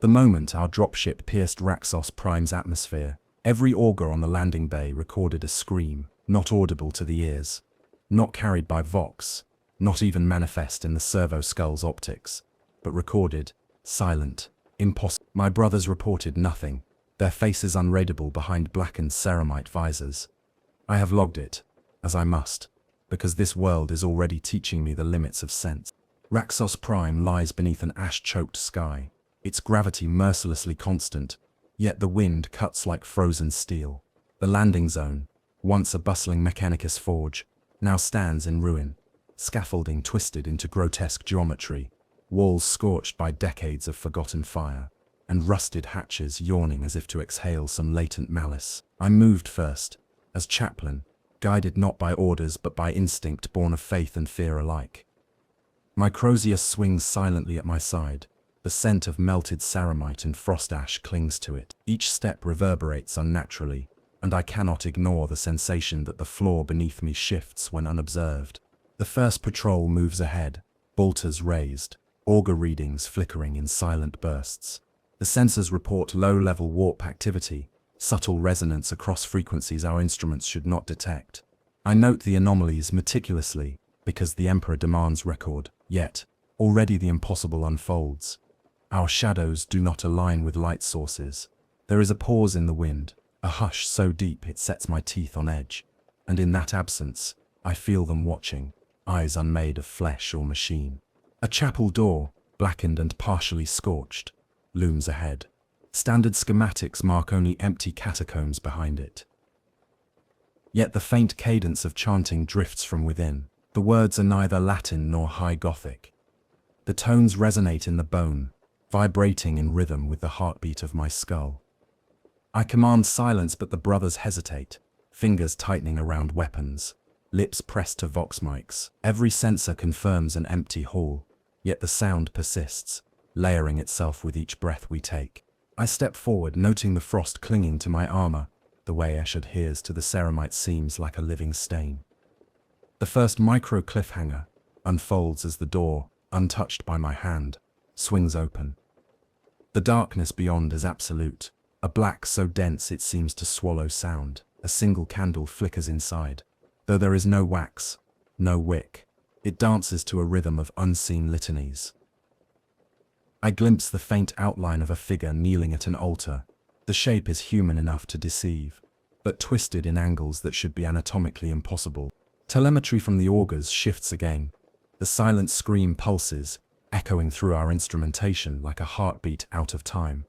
The moment our dropship pierced Raxos Prime's atmosphere, every auger on the landing bay recorded a scream, not audible to the ears, not carried by Vox, not even manifest in the servo skull's optics, but recorded, silent, impossible. My brothers reported nothing, their faces unreadable behind blackened ceramite visors. I have logged it, as I must, because this world is already teaching me the limits of sense. Raxos Prime lies beneath an ash-choked sky, its gravity mercilessly constant, yet the wind cuts like frozen steel. The landing zone, once a bustling Mechanicus forge, now stands in ruin, scaffolding twisted into grotesque geometry, walls scorched by decades of forgotten fire, and rusted hatches yawning as if to exhale some latent malice. I moved first, as chaplain, guided not by orders but by instinct born of faith and fear alike. My crozier swings silently at my side, the scent of melted ceramite and frost ash clings to it. Each step reverberates unnaturally, and I cannot ignore the sensation that the floor beneath me shifts when unobserved. The first patrol moves ahead, bolters raised, auger readings flickering in silent bursts. The sensors report low-level warp activity, subtle resonance across frequencies our instruments should not detect. I note the anomalies meticulously, because the Emperor demands record, yet, already the impossible unfolds. Our shadows do not align with light sources. There is a pause in the wind, a hush so deep it sets my teeth on edge, and in that absence, I feel them watching, eyes unmade of flesh or machine. A chapel door, blackened and partially scorched, looms ahead. Standard schematics mark only empty catacombs behind it. Yet the faint cadence of chanting drifts from within. The words are neither Latin nor High Gothic. The tones resonate in the bone, vibrating in rhythm with the heartbeat of my skull. I command silence, but the brothers hesitate, fingers tightening around weapons, lips pressed to vox mics. Every sensor confirms an empty hall, yet the sound persists, layering itself with each breath we take. I step forward, noting the frost clinging to my armor. The way Ash adheres to the ceramite seems like a living stain. The first micro cliffhanger unfolds as the door, untouched by my hand, swings open. The darkness beyond is absolute, a black so dense it seems to swallow sound. A single candle flickers inside. Though there is no wax, no wick, it dances to a rhythm of unseen litanies. I glimpse the faint outline of a figure kneeling at an altar. The shape is human enough to deceive, but twisted in angles that should be anatomically impossible. Telemetry from the augers shifts again. The silent scream pulses, echoing through our instrumentation like a heartbeat out of time.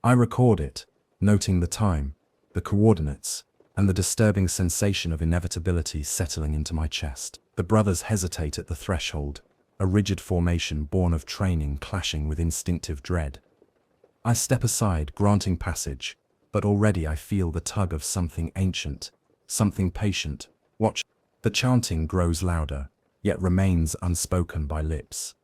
I record it, noting the time, the coordinates, and the disturbing sensation of inevitability settling into my chest. The brothers hesitate at the threshold, a rigid formation born of training clashing with instinctive dread. I step aside, granting passage, but already I feel the tug of something ancient, something patient. Watch. The chanting grows louder, yet remains unspoken by lips.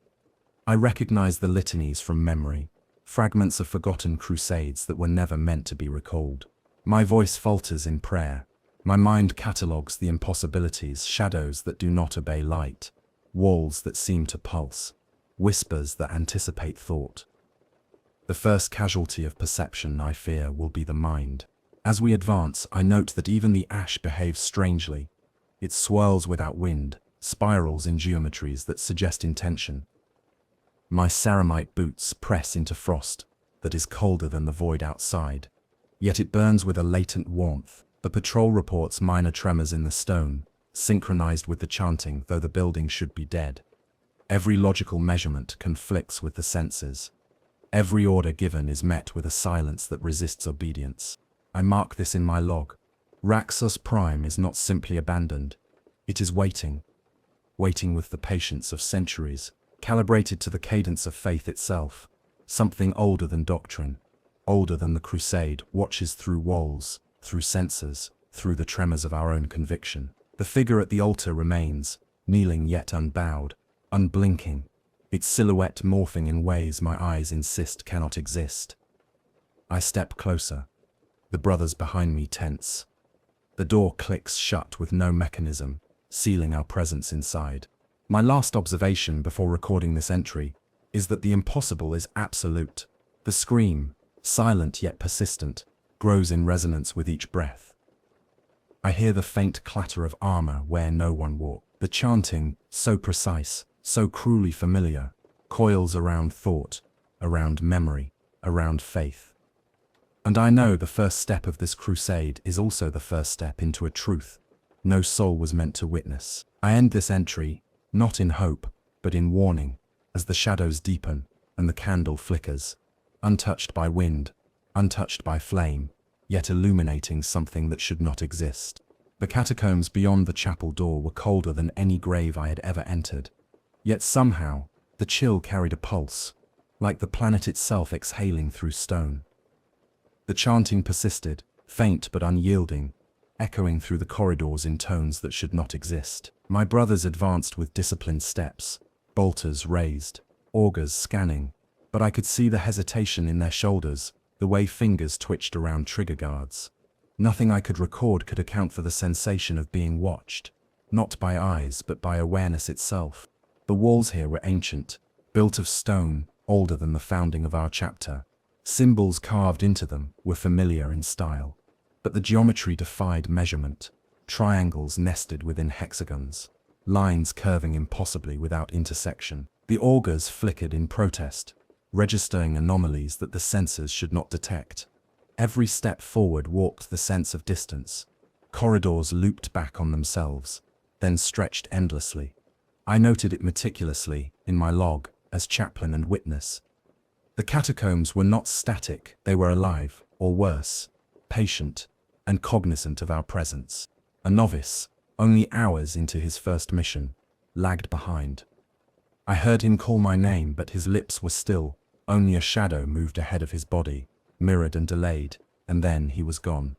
I recognize the litanies from memory, fragments of forgotten crusades that were never meant to be recalled. My voice falters in prayer. My mind catalogues the impossibilities, shadows that do not obey light, walls that seem to pulse, whispers that anticipate thought. The first casualty of perception, I fear, will be the mind. As we advance, I note that even the ash behaves strangely. It swirls without wind, spirals in geometries that suggest intention. My ceramite boots press into frost that is colder than the void outside, yet it burns with a latent warmth. The patrol reports minor tremors in the stone, synchronized with the chanting, though the building should be dead. Every logical measurement conflicts with the senses. Every order given is met with a silence that resists obedience. I mark this in my log. Raxos Prime is not simply abandoned. It is waiting. Waiting with the patience of centuries, calibrated to the cadence of faith itself. Something older than doctrine, older than the crusade, watches through walls, through sensors, through the tremors of our own conviction. The figure at the altar remains, kneeling yet unbowed, unblinking, its silhouette morphing in ways my eyes insist cannot exist. I step closer. The brothers behind me tense. The door clicks shut with no mechanism, sealing our presence inside. My last observation before recording this entry is that the impossible is absolute. The scream, silent yet persistent, grows in resonance with each breath. I hear the faint clatter of armor where no one walked. The chanting, so precise, so cruelly familiar, coils around thought, around memory, around faith. And I know the first step of this crusade is also the first step into a truth no soul was meant to witness. I end this entry, not in hope, but in warning, as the shadows deepen and the candle flickers, untouched by wind, untouched by flame, yet illuminating something that should not exist. The catacombs beyond the chapel door were colder than any grave I had ever entered. Yet somehow, the chill carried a pulse, like the planet itself exhaling through stone. The chanting persisted, faint but unyielding, echoing through the corridors in tones that should not exist. My brothers advanced with disciplined steps, bolters raised, augers scanning, but I could see the hesitation in their shoulders, the way fingers twitched around trigger guards. Nothing I could record could account for the sensation of being watched, not by eyes but by awareness itself. The walls here were ancient, built of stone, older than the founding of our chapter. Symbols carved into them were familiar in style, but the geometry defied measurement. Triangles nested within hexagons, lines curving impossibly without intersection. The augers flickered in protest, registering anomalies that the sensors should not detect. Every step forward warped the sense of distance. Corridors looped back on themselves, then stretched endlessly. I noted it meticulously in my log as chaplain and witness. The catacombs were not static, they were alive, or worse, patient, and cognizant of our presence. A novice, only hours into his first mission, lagged behind. I heard him call my name, but his lips were still. Only a shadow moved ahead of his body, mirrored and delayed, and then he was gone.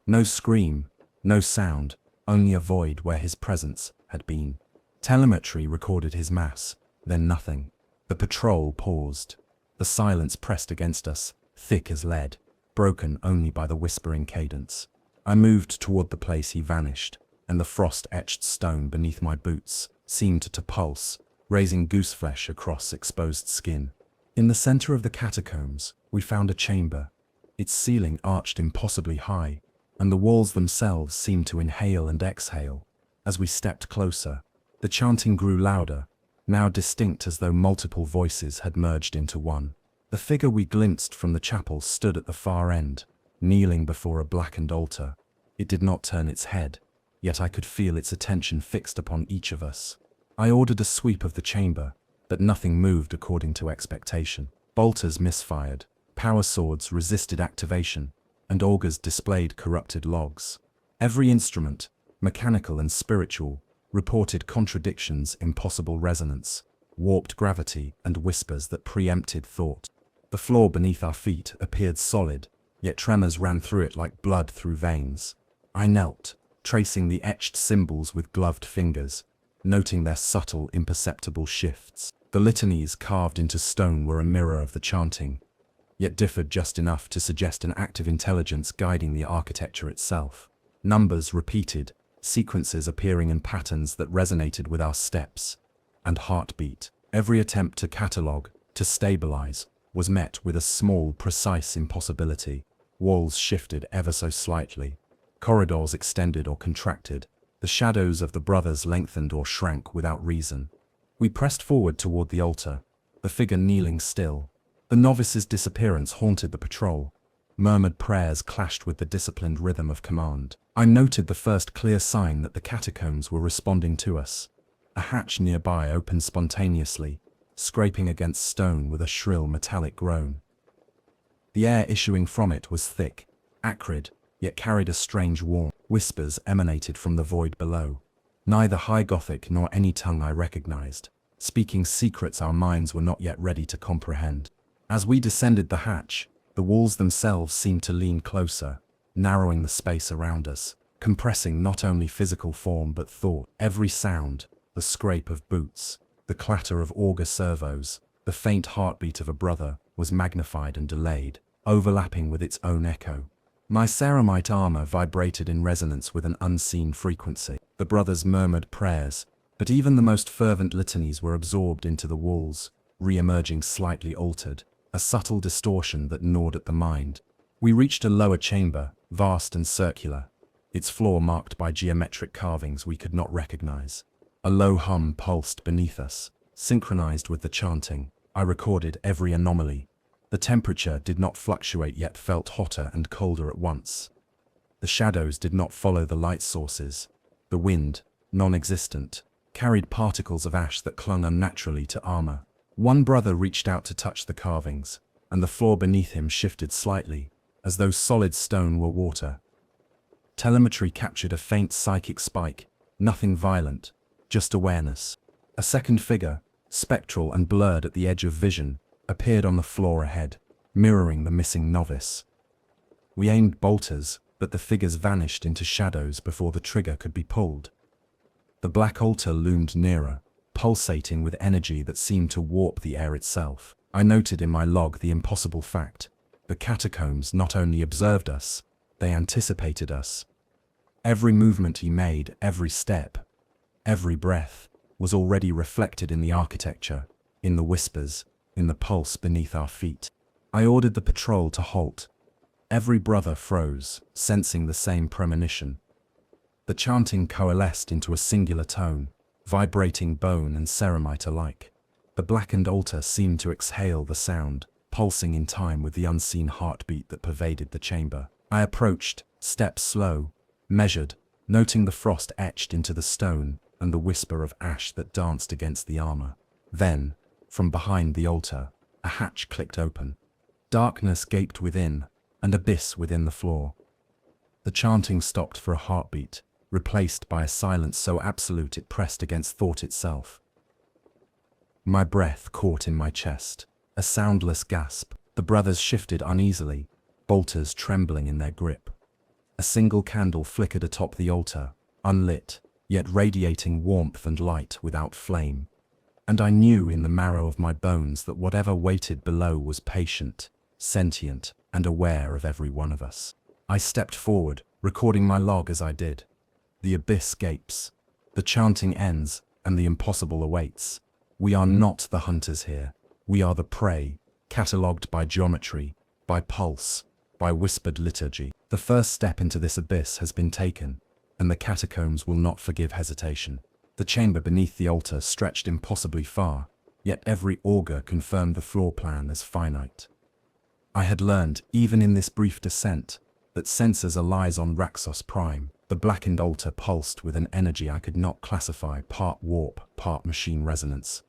No scream, no sound, only a void where his presence had been. Telemetry recorded his mass, then nothing. The patrol paused. The silence pressed against us, thick as lead, broken only by the whispering cadence. I moved toward the place he vanished, and the frost-etched stone beneath my boots seemed to pulse, raising gooseflesh across exposed skin. In the center of the catacombs, we found a chamber. Its ceiling arched impossibly high, and the walls themselves seemed to inhale and exhale. As we stepped closer, the chanting grew louder, now distinct as though multiple voices had merged into one. The figure we glimpsed from the chapel stood at the far end, kneeling before a blackened altar. It did not turn its head, yet I could feel its attention fixed upon each of us. I ordered a sweep of the chamber, but nothing moved according to expectation. Bolters misfired, power swords resisted activation, and augers displayed corrupted logs. Every instrument, mechanical and spiritual, reported contradictions, impossible resonance, warped gravity, and whispers that preempted thought. The floor beneath our feet appeared solid, yet tremors ran through it like blood through veins. I knelt, tracing the etched symbols with gloved fingers, noting their subtle, imperceptible shifts. The litanies carved into stone were a mirror of the chanting, yet differed just enough to suggest an active intelligence guiding the architecture itself. Numbers repeated, sequences appearing in patterns that resonated with our steps and heartbeat. Every attempt to catalogue, to stabilize, was met with a small, precise impossibility. Walls shifted ever so slightly. Corridors extended or contracted. The shadows of the brothers lengthened or shrank without reason. We pressed forward toward the altar, the figure kneeling still. The novice's disappearance haunted the patrol. Murmured prayers clashed with the disciplined rhythm of command. I noted the first clear sign that the catacombs were responding to us. A hatch nearby opened spontaneously, scraping against stone with a shrill metallic groan. The air issuing from it was thick, acrid, yet carried a strange warmth. Whispers emanated from the void below. Neither High Gothic nor any tongue I recognized, speaking secrets our minds were not yet ready to comprehend. As we descended the hatch, the walls themselves seemed to lean closer, narrowing the space around us, compressing not only physical form but thought. Every sound, the scrape of boots, the clatter of auger servos, the faint heartbeat of a brother, was magnified and delayed, overlapping with its own echo. My ceramite armor vibrated in resonance with an unseen frequency. The brothers murmured prayers, but even the most fervent litanies were absorbed into the walls, re-emerging slightly altered. a subtle distortion that gnawed at the mind. We reached a lower chamber, vast and circular, its floor marked by geometric carvings we could not recognize. A low hum pulsed beneath us, synchronized with the chanting. I recorded every anomaly. The temperature did not fluctuate yet felt hotter and colder at once. The shadows did not follow the light sources. The wind, non-existent, carried particles of ash that clung unnaturally to armor. One brother reached out to touch the carvings, and the floor beneath him shifted slightly, as though solid stone were water. Telemetry captured a faint psychic spike, nothing violent, just awareness. A second figure, spectral and blurred at the edge of vision, appeared on the floor ahead, mirroring the missing novice. We aimed bolters, but the figures vanished into shadows before the trigger could be pulled. The black altar loomed nearer, pulsating with energy that seemed to warp the air itself. I noted in my log the impossible fact. The catacombs not only observed us, they anticipated us. Every movement he made, every step, every breath, was already reflected in the architecture, in the whispers, in the pulse beneath our feet. I ordered the patrol to halt. Every brother froze, sensing the same premonition. The chanting coalesced into a singular tone, vibrating bone and ceramite alike. The blackened altar seemed to exhale the sound, pulsing in time with the unseen heartbeat that pervaded the chamber. I approached, steps slow, measured, noting the frost etched into the stone and the whisper of ash that danced against the armor. Then, from behind the altar, a hatch clicked open. Darkness gaped within, an abyss within the floor. The chanting stopped for a heartbeat, replaced by a silence so absolute it pressed against thought itself. My breath caught in my chest. A soundless gasp. The brothers shifted uneasily, bolters trembling in their grip. A single candle flickered atop the altar, unlit, yet radiating warmth and light without flame. And I knew in the marrow of my bones that whatever waited below was patient, sentient, and aware of every one of us. I stepped forward, recording my log as I did. The abyss gapes. The chanting ends, and the impossible awaits. We are not the hunters here. We are the prey, catalogued by geometry, by pulse, by whispered liturgy. The first step into this abyss has been taken, and the catacombs will not forgive hesitation. The chamber beneath the altar stretched impossibly far, yet every augur confirmed the floor plan as finite. I had learned, even in this brief descent, that sensors are lies on Raxos Prime. The blackened altar pulsed with an energy I could not classify, part warp, part machine resonance.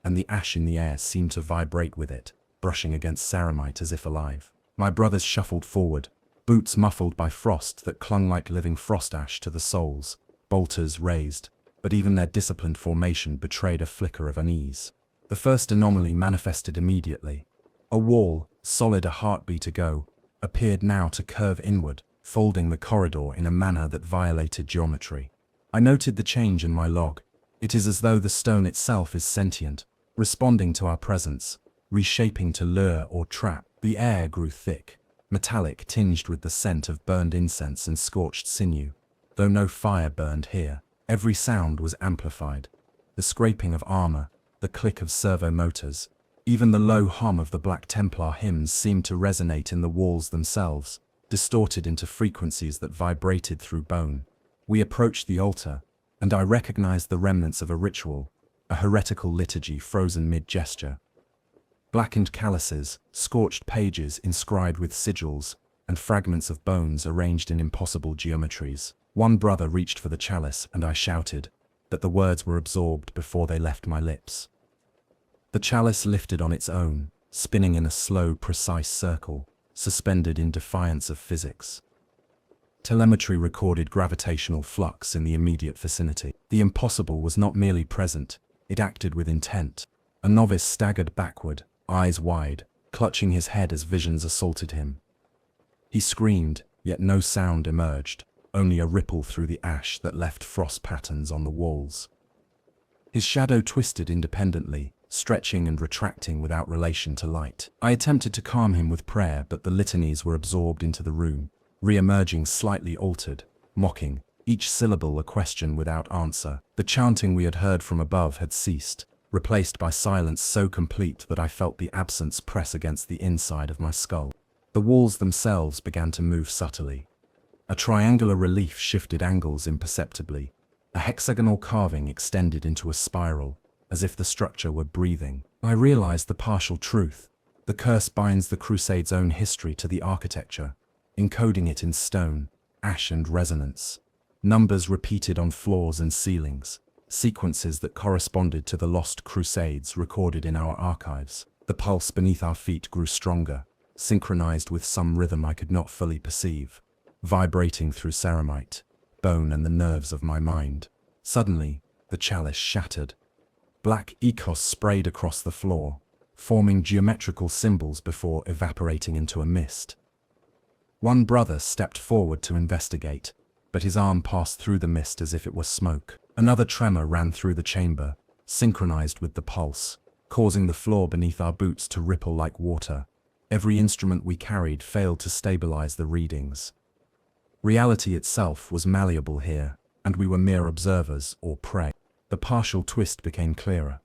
And the ash in the air seemed to vibrate with it, brushing against ceramite as if alive. My brothers shuffled forward, boots muffled by frost that clung like living frost ash to the soles, bolters raised, but even their disciplined formation betrayed a flicker of unease. The first anomaly manifested immediately. A wall, solid a heartbeat ago, appeared now to curve inward, folding the corridor in a manner that violated geometry. I noted the change in my log. It is as though the stone itself is sentient, responding to our presence, reshaping to lure or trap. The air grew thick, metallic, tinged with the scent of burned incense and scorched sinew. Though no fire burned here, every sound was amplified. The scraping of armor, the click of servo motors, even the low hum of the Black Templar hymns seemed to resonate in the walls themselves, distorted into frequencies that vibrated through bone. We approached the altar, and I recognized the remnants of a ritual, a heretical liturgy frozen mid-gesture. Blackened calluses, scorched pages inscribed with sigils, and fragments of bones arranged in impossible geometries. One brother reached for the chalice and I shouted, but the words were absorbed before they left my lips. The chalice lifted on its own, spinning in a slow, precise circle, suspended in defiance of physics. Telemetry recorded gravitational flux in the immediate vicinity. The impossible was not merely present, it acted with intent. A novice staggered backward, eyes wide, clutching his head as visions assaulted him. He screamed, yet no sound emerged, only a ripple through the ash that left frost patterns on the walls. His shadow twisted independently, stretching and retracting without relation to light. I attempted to calm him with prayer, but the litanies were absorbed into the room, re-emerging slightly altered, mocking, each syllable a question without answer. The chanting we had heard from above had ceased. replaced by silence so complete that I felt the absence press against the inside of my skull. The walls themselves began to move subtly. A triangular relief shifted angles imperceptibly. A hexagonal carving extended into a spiral, as if the structure were breathing. I realized the partial truth. The curse binds the Crusade's own history to the architecture, encoding it in stone, ash and resonance. Numbers repeated on floors and ceilings, sequences that corresponded to the lost Crusades recorded in our archives. The pulse beneath our feet grew stronger, synchronized with some rhythm I could not fully perceive, vibrating through ceramite, bone and the nerves of my mind. Suddenly, the chalice shattered. Black echos sprayed across the floor, forming geometrical symbols before evaporating into a mist. One brother stepped forward to investigate, but his arm passed through the mist as if it were smoke. Another tremor ran through the chamber, synchronized with the pulse, causing the floor beneath our boots to ripple like water. Every instrument we carried failed to stabilize the readings. Reality itself was malleable here, and we were mere observers or prey. The partial twist became clearer.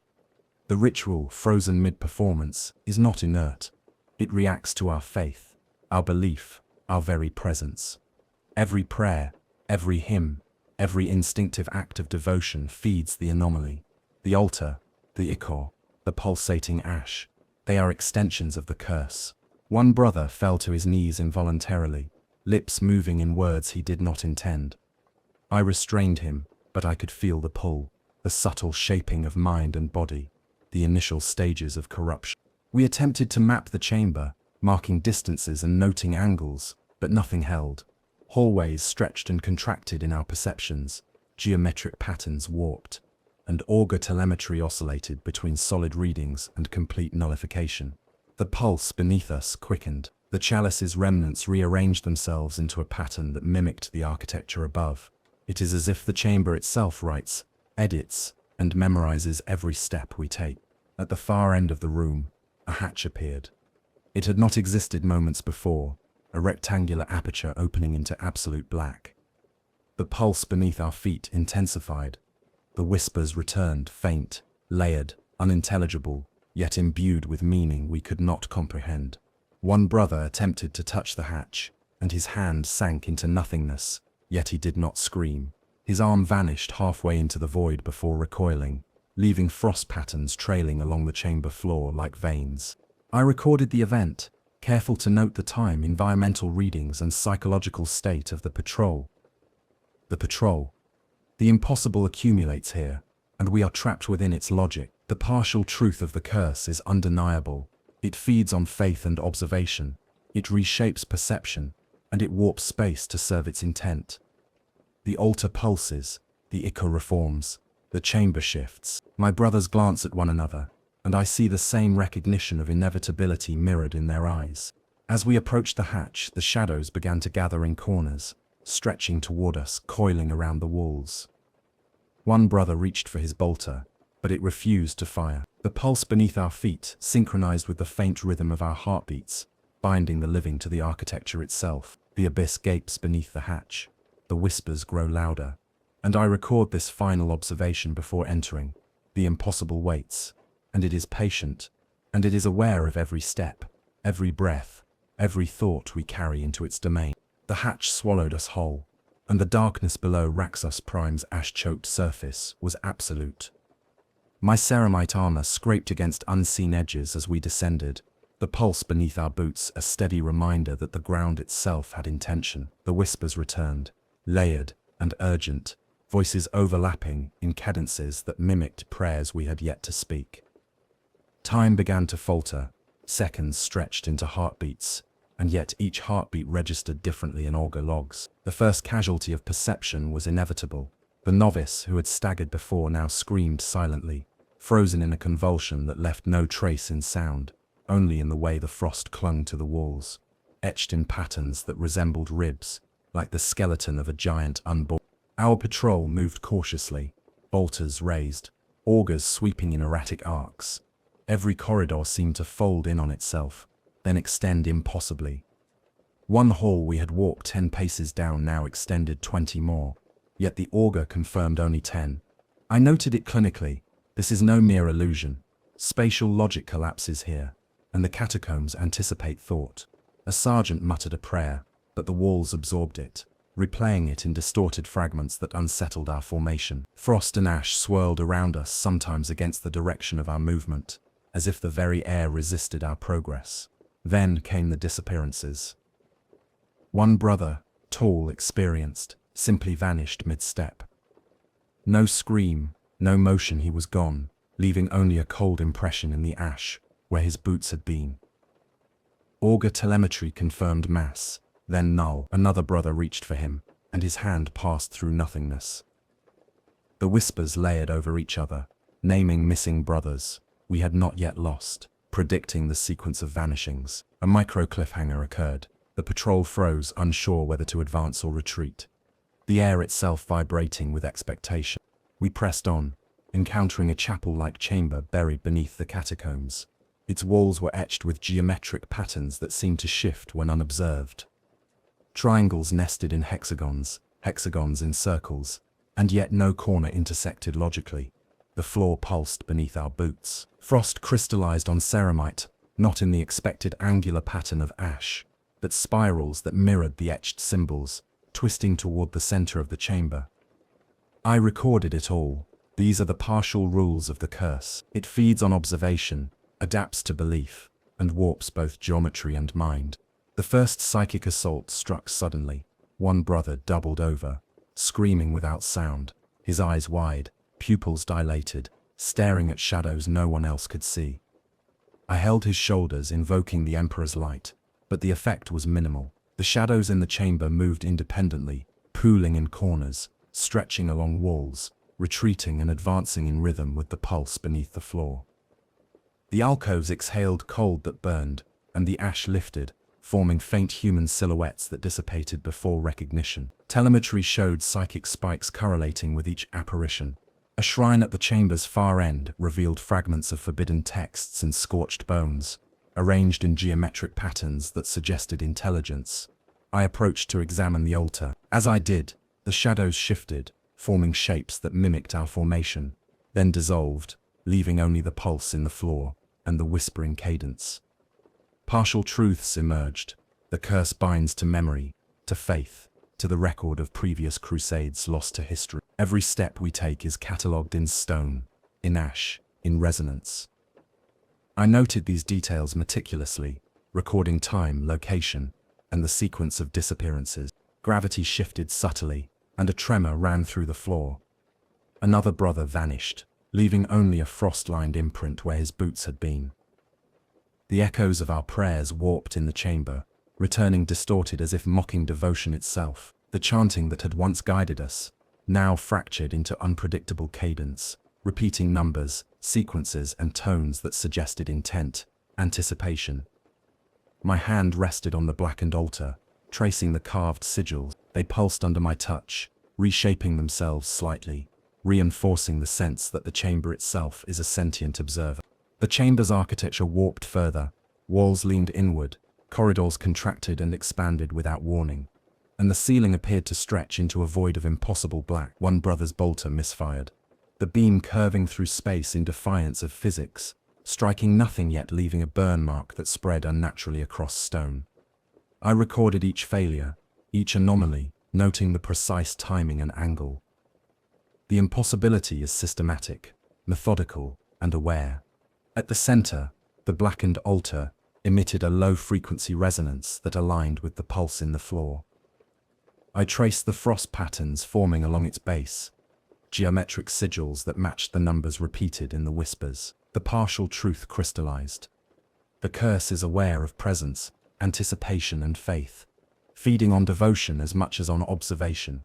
The ritual, frozen mid-performance, is not inert. It reacts to our faith, our belief, our very presence. Every prayer, every hymn, every instinctive act of devotion feeds the anomaly. The altar, the ichor, the pulsating ash, they are extensions of the curse. One brother fell to his knees involuntarily, lips moving in words he did not intend. I restrained him, but I could feel the pull, the subtle shaping of mind and body, the initial stages of corruption. We attempted to map the chamber, marking distances and noting angles, but nothing held. Hallways stretched and contracted in our perceptions, geometric patterns warped, and augur telemetry oscillated between solid readings and complete nullification. The pulse beneath us quickened. The chalice's remnants rearranged themselves into a pattern that mimicked the architecture above. It is as if the chamber itself writes, edits, and memorizes every step we take. At the far end of the room, a hatch appeared. It had not existed moments before, a rectangular aperture opening into absolute black. The pulse beneath our feet intensified. The whispers returned, faint, layered, unintelligible, yet imbued with meaning we could not comprehend. One brother attempted to touch the hatch, and his hand sank into nothingness, yet he did not scream. His arm vanished halfway into the void before recoiling, leaving frost patterns trailing along the chamber floor like veins. I recorded the event, careful to note the time, environmental readings and psychological state of the patrol. The patrol. The impossible accumulates here, and we are trapped within its logic. The partial truth of the curse is undeniable. It feeds on faith and observation. It reshapes perception, and it warps space to serve its intent. The altar pulses, the ichor reforms, the chamber shifts. My brothers glance at one another, and I see the same recognition of inevitability mirrored in their eyes. As we approached the hatch, the shadows began to gather in corners, stretching toward us, coiling around the walls. One brother reached for his bolter, but it refused to fire. The pulse beneath our feet synchronized with the faint rhythm of our heartbeats, binding the living to the architecture itself. The abyss gapes beneath the hatch. The whispers grow louder, and I record this final observation before entering. The impossible waits, and it is patient, and it is aware of every step, every breath, every thought we carry into its domain. The hatch swallowed us whole, and the darkness below Raxus Prime's ash-choked surface was absolute. My ceramite armor scraped against unseen edges as we descended, the pulse beneath our boots a steady reminder that the ground itself had intention. The whispers returned, layered and urgent, voices overlapping in cadences that mimicked prayers we had yet to speak. Time began to falter, seconds stretched into heartbeats, and yet each heartbeat registered differently in augur logs. The first casualty of perception was inevitable. The novice who had staggered before now screamed silently, frozen in a convulsion that left no trace in sound, only in the way the frost clung to the walls, etched in patterns that resembled ribs, like the skeleton of a giant unborn. Our patrol moved cautiously, bolters raised, augurs sweeping in erratic arcs. Every corridor seemed to fold in on itself, then extend impossibly. One hall we had walked 10 paces down now extended 20 more, yet the augur confirmed only 10. I noted it clinically. This is no mere illusion. Spatial logic collapses here, and the catacombs anticipate thought. A sergeant muttered a prayer, but the walls absorbed it, replaying it in distorted fragments that unsettled our formation. Frost and ash swirled around us, sometimes against the direction of our movement, as if the very air resisted our progress. Then came the disappearances. One brother, tall, experienced, simply vanished mid-step. No scream, no motion, he was gone, leaving only a cold impression in the ash, where his boots had been. Augur telemetry confirmed mass, then null. Another brother reached for him, and his hand passed through nothingness. The whispers layered over each other, naming missing brothers we had not yet lost, predicting the sequence of vanishings. A micro cliffhanger occurred. The patrol froze, unsure whether to advance or retreat, the air itself vibrating with expectation. We pressed on, encountering a chapel-like chamber buried beneath the catacombs. Its walls were etched with geometric patterns that seemed to shift when unobserved. Triangles nested in hexagons, hexagons in circles, and yet no corner intersected logically. The floor pulsed beneath our boots. Frost crystallized on ceramite, not in the expected angular pattern of ash, but spirals that mirrored the etched symbols, twisting toward the center of the chamber. I recorded it all. These are the partial rules of the curse. It feeds on observation, adapts to belief, and warps both geometry and mind. The first psychic assault struck suddenly. One brother doubled over, screaming without sound, his eyes wide, pupils dilated, staring at shadows no one else could see. I held his shoulders, invoking the Emperor's light, but the effect was minimal. The shadows in the chamber moved independently, pooling in corners, stretching along walls, retreating and advancing in rhythm with the pulse beneath the floor. The alcoves exhaled cold that burned, and the ash lifted, forming faint human silhouettes that dissipated before recognition. Telemetry showed psychic spikes correlating with each apparition. A shrine at the chamber's far end revealed fragments of forbidden texts and scorched bones, arranged in geometric patterns that suggested intelligence. I approached to examine the altar. As I did, the shadows shifted, forming shapes that mimicked our formation, then dissolved, leaving only the pulse in the floor and the whispering cadence. Partial truths emerged. The curse binds to memory, to faith, to the record of previous crusades lost to history. Every step we take is catalogued in stone, in ash, in resonance. I noted these details meticulously, recording time, location, and the sequence of disappearances. Gravity shifted subtly, and a tremor ran through the floor. Another brother vanished, leaving only a frost-lined imprint where his boots had been. The echoes of our prayers warped in the chamber, returning distorted as if mocking devotion itself. The chanting that had once guided us, now fractured into unpredictable cadence, repeating numbers, sequences, and tones that suggested intent, anticipation. My hand rested on the blackened altar, tracing the carved sigils. They pulsed under my touch, reshaping themselves slightly, reinforcing the sense that the chamber itself is a sentient observer. The chamber's architecture warped further, walls leaned inward, corridors contracted and expanded without warning, and the ceiling appeared to stretch into a void of impossible black. One brother's bolter misfired, the beam curving through space in defiance of physics, striking nothing yet leaving a burn mark that spread unnaturally across stone. I recorded each failure, each anomaly, noting the precise timing and angle. The impossibility is systematic, methodical, and aware. At the center, the blackened altar emitted a low-frequency resonance that aligned with the pulse in the floor. I traced the frost patterns forming along its base, geometric sigils that matched the numbers repeated in the whispers. The partial truth crystallized. The curse is aware of presence, anticipation, and faith, feeding on devotion as much as on observation.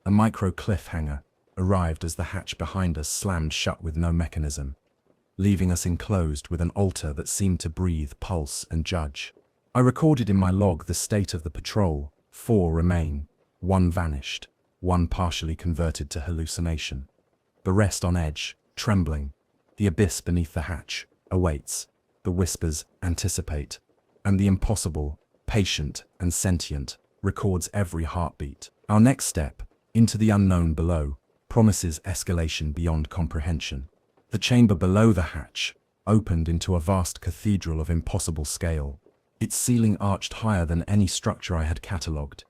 A micro cliffhanger arrived as the hatch behind us slammed shut with no mechanism, leaving us enclosed with an altar that seemed to breathe, pulse, and judge. I recorded in my log the state of the patrol. 4 remain, 1 vanished, 1 partially converted to hallucination. The rest on edge, trembling. The abyss beneath the hatch awaits. The whispers anticipate, and the impossible, patient and sentient, records every heartbeat. Our next step, into the unknown below, promises escalation beyond comprehension. The chamber below the hatch opened into a vast cathedral of impossible scale. Its ceiling arched higher than any structure I had catalogued,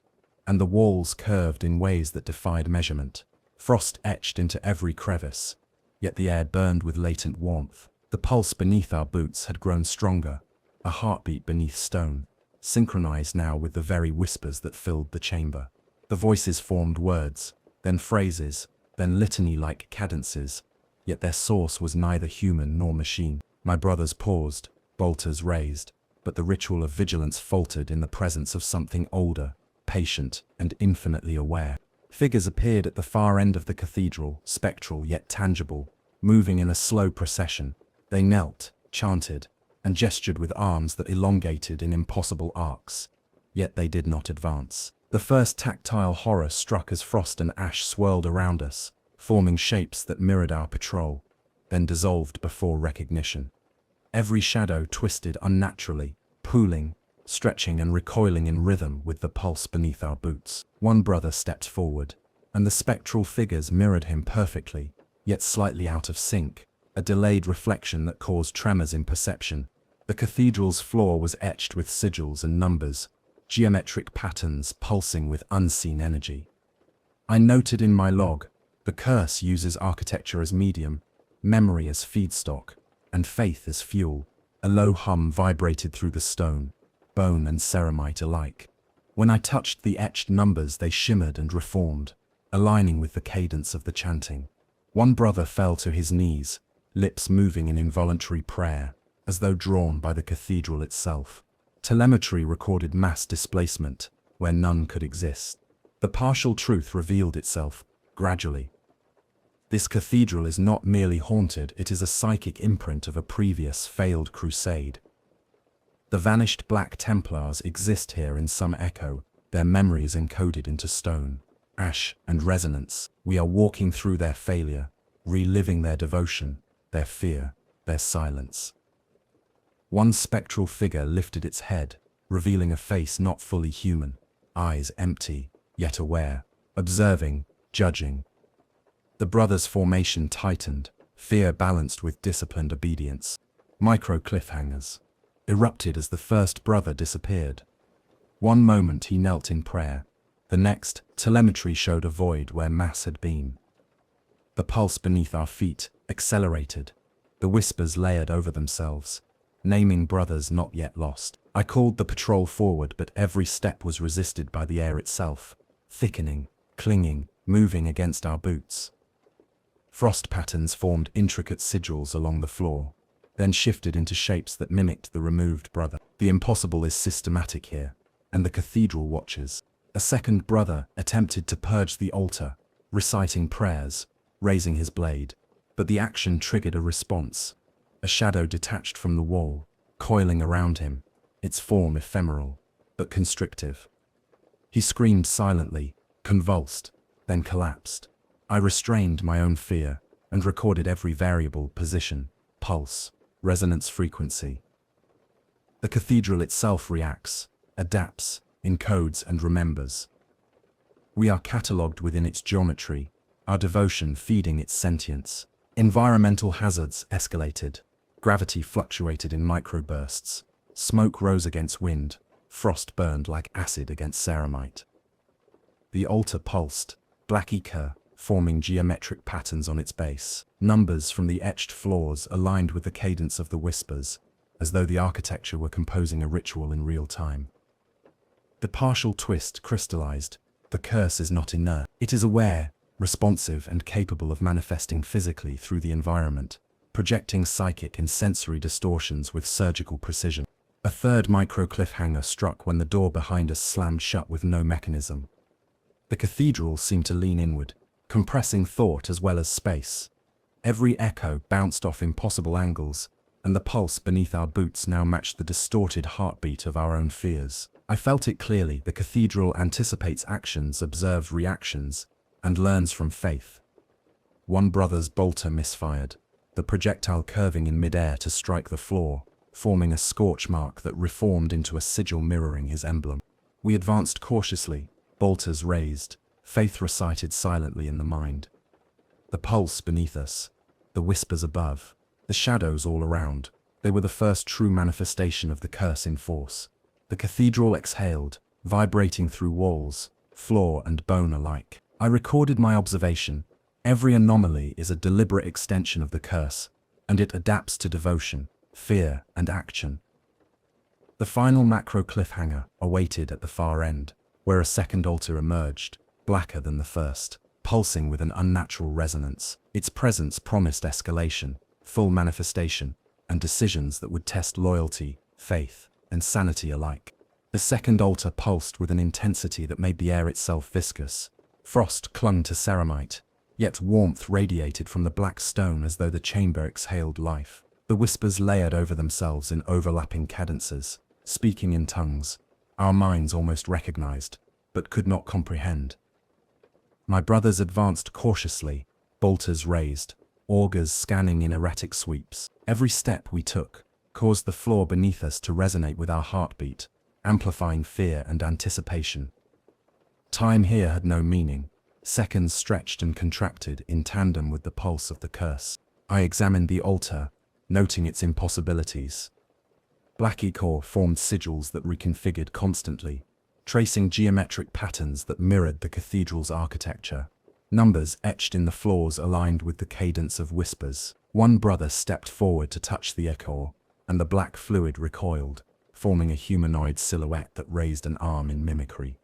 and the walls curved in ways that defied measurement. Frost etched into every crevice, yet the air burned with latent warmth. The pulse beneath our boots had grown stronger, a heartbeat beneath stone, synchronized now with the very whispers that filled the chamber. The voices formed words, then phrases, then litany-like cadences, yet their source was neither human nor machine. My brothers paused, bolters raised, but the ritual of vigilance faltered in the presence of something older, patient, and infinitely aware. Figures appeared at the far end of the cathedral, spectral yet tangible, moving in a slow procession. They knelt, chanted, and gestured with arms that elongated in impossible arcs. Yet they did not advance. The first tactile horror struck as frost and ash swirled around us, forming shapes that mirrored our patrol, then dissolved before recognition. Every shadow twisted unnaturally, pooling, stretching and recoiling in rhythm with the pulse beneath our boots. One brother stepped forward, and the spectral figures mirrored him perfectly, yet slightly out of sync, a delayed reflection that caused tremors in perception. The cathedral's floor was etched with sigils and numbers, geometric patterns pulsing with unseen energy. I noted in my log, the curse uses architecture as medium, memory as feedstock, and faith as fuel. A low hum vibrated through the stone, bone and ceramite alike. When I touched the etched numbers, they shimmered and reformed, aligning with the cadence of the chanting. One brother fell to his knees, lips moving in involuntary prayer, as though drawn by the cathedral itself. Telemetry recorded mass displacement, where none could exist. The partial truth revealed itself, gradually. This cathedral is not merely haunted, it is a psychic imprint of a previous failed crusade. The vanished Black Templars exist here in some echo, their memories encoded into stone, ash, and resonance. We are walking through their failure, reliving their devotion, their fear, their silence. One spectral figure lifted its head, revealing a face not fully human, eyes empty, yet aware, observing, judging. The brothers' formation tightened, fear balanced with disciplined obedience. Micro cliffhangers erupted as the first brother disappeared. One moment he knelt in prayer, the next, telemetry showed a void where mass had been. The pulse beneath our feet accelerated, the whispers layered over themselves, naming brothers not yet lost. I called the patrol forward, but every step was resisted by the air itself, thickening, clinging, moving against our boots. Frost patterns formed intricate sigils along the floor, then shifted into shapes that mimicked the removed brother. The impossible is systematic here, and the cathedral watches. A second brother attempted to purge the altar, reciting prayers, raising his blade, but the action triggered a response. A shadow detached from the wall, coiling around him, its form ephemeral, but constrictive. He screamed silently, convulsed, then collapsed. I restrained my own fear and recorded every variable: position, pulse, resonance frequency. The cathedral itself reacts, adapts, encodes and remembers. We are catalogued within its geometry, our devotion feeding its sentience. Environmental hazards escalated. Gravity fluctuated in microbursts. Smoke rose against wind. Frost burned like acid against ceramite. The altar pulsed, black ichor, forming geometric patterns on its base. Numbers from the etched floors aligned with the cadence of the whispers, as though the architecture were composing a ritual in real time. The partial twist crystallized. The curse is not inert. It is aware, responsive, and capable of manifesting physically through the environment, projecting psychic and sensory distortions with surgical precision. A third micro cliffhanger struck when the door behind us slammed shut with no mechanism. The cathedral seemed to lean inward, compressing thought as well as space. Every echo bounced off impossible angles, and the pulse beneath our boots now matched the distorted heartbeat of our own fears. I felt it clearly: the cathedral anticipates actions, observes reactions, and learns from faith. One brother's bolter misfired, the projectile curving in midair to strike the floor, forming a scorch mark that reformed into a sigil mirroring his emblem. We advanced cautiously, bolters raised, faith recited silently in the mind. The pulse beneath us, the whispers above, the shadows all around. They were the first true manifestation of the curse in force. The cathedral exhaled, vibrating through walls, floor and bone alike. I recorded my observation. Every anomaly is a deliberate extension of the curse, and it adapts to devotion, fear, and action. The final macro cliffhanger awaited at the far end, where a second altar emerged, blacker than the first, pulsing with an unnatural resonance. Its presence promised escalation, full manifestation, and decisions that would test loyalty, faith, and sanity alike. The second altar pulsed with an intensity that made the air itself viscous. Frost clung to ceramite, yet warmth radiated from the black stone as though the chamber exhaled life. The whispers layered over themselves in overlapping cadences, speaking in tongues our minds almost recognized, but could not comprehend. My brothers advanced cautiously, bolters raised, augers scanning in erratic sweeps. Every step we took caused the floor beneath us to resonate with our heartbeat, amplifying fear and anticipation. Time here had no meaning. Seconds stretched and contracted in tandem with the pulse of the curse. I examined the altar, noting its impossibilities. Black ichor formed sigils that reconfigured constantly, tracing geometric patterns that mirrored the cathedral's architecture. Numbers etched in the floors aligned with the cadence of whispers. One brother stepped forward to touch the ichor, and the black fluid recoiled, forming a humanoid silhouette that raised an arm in mimicry.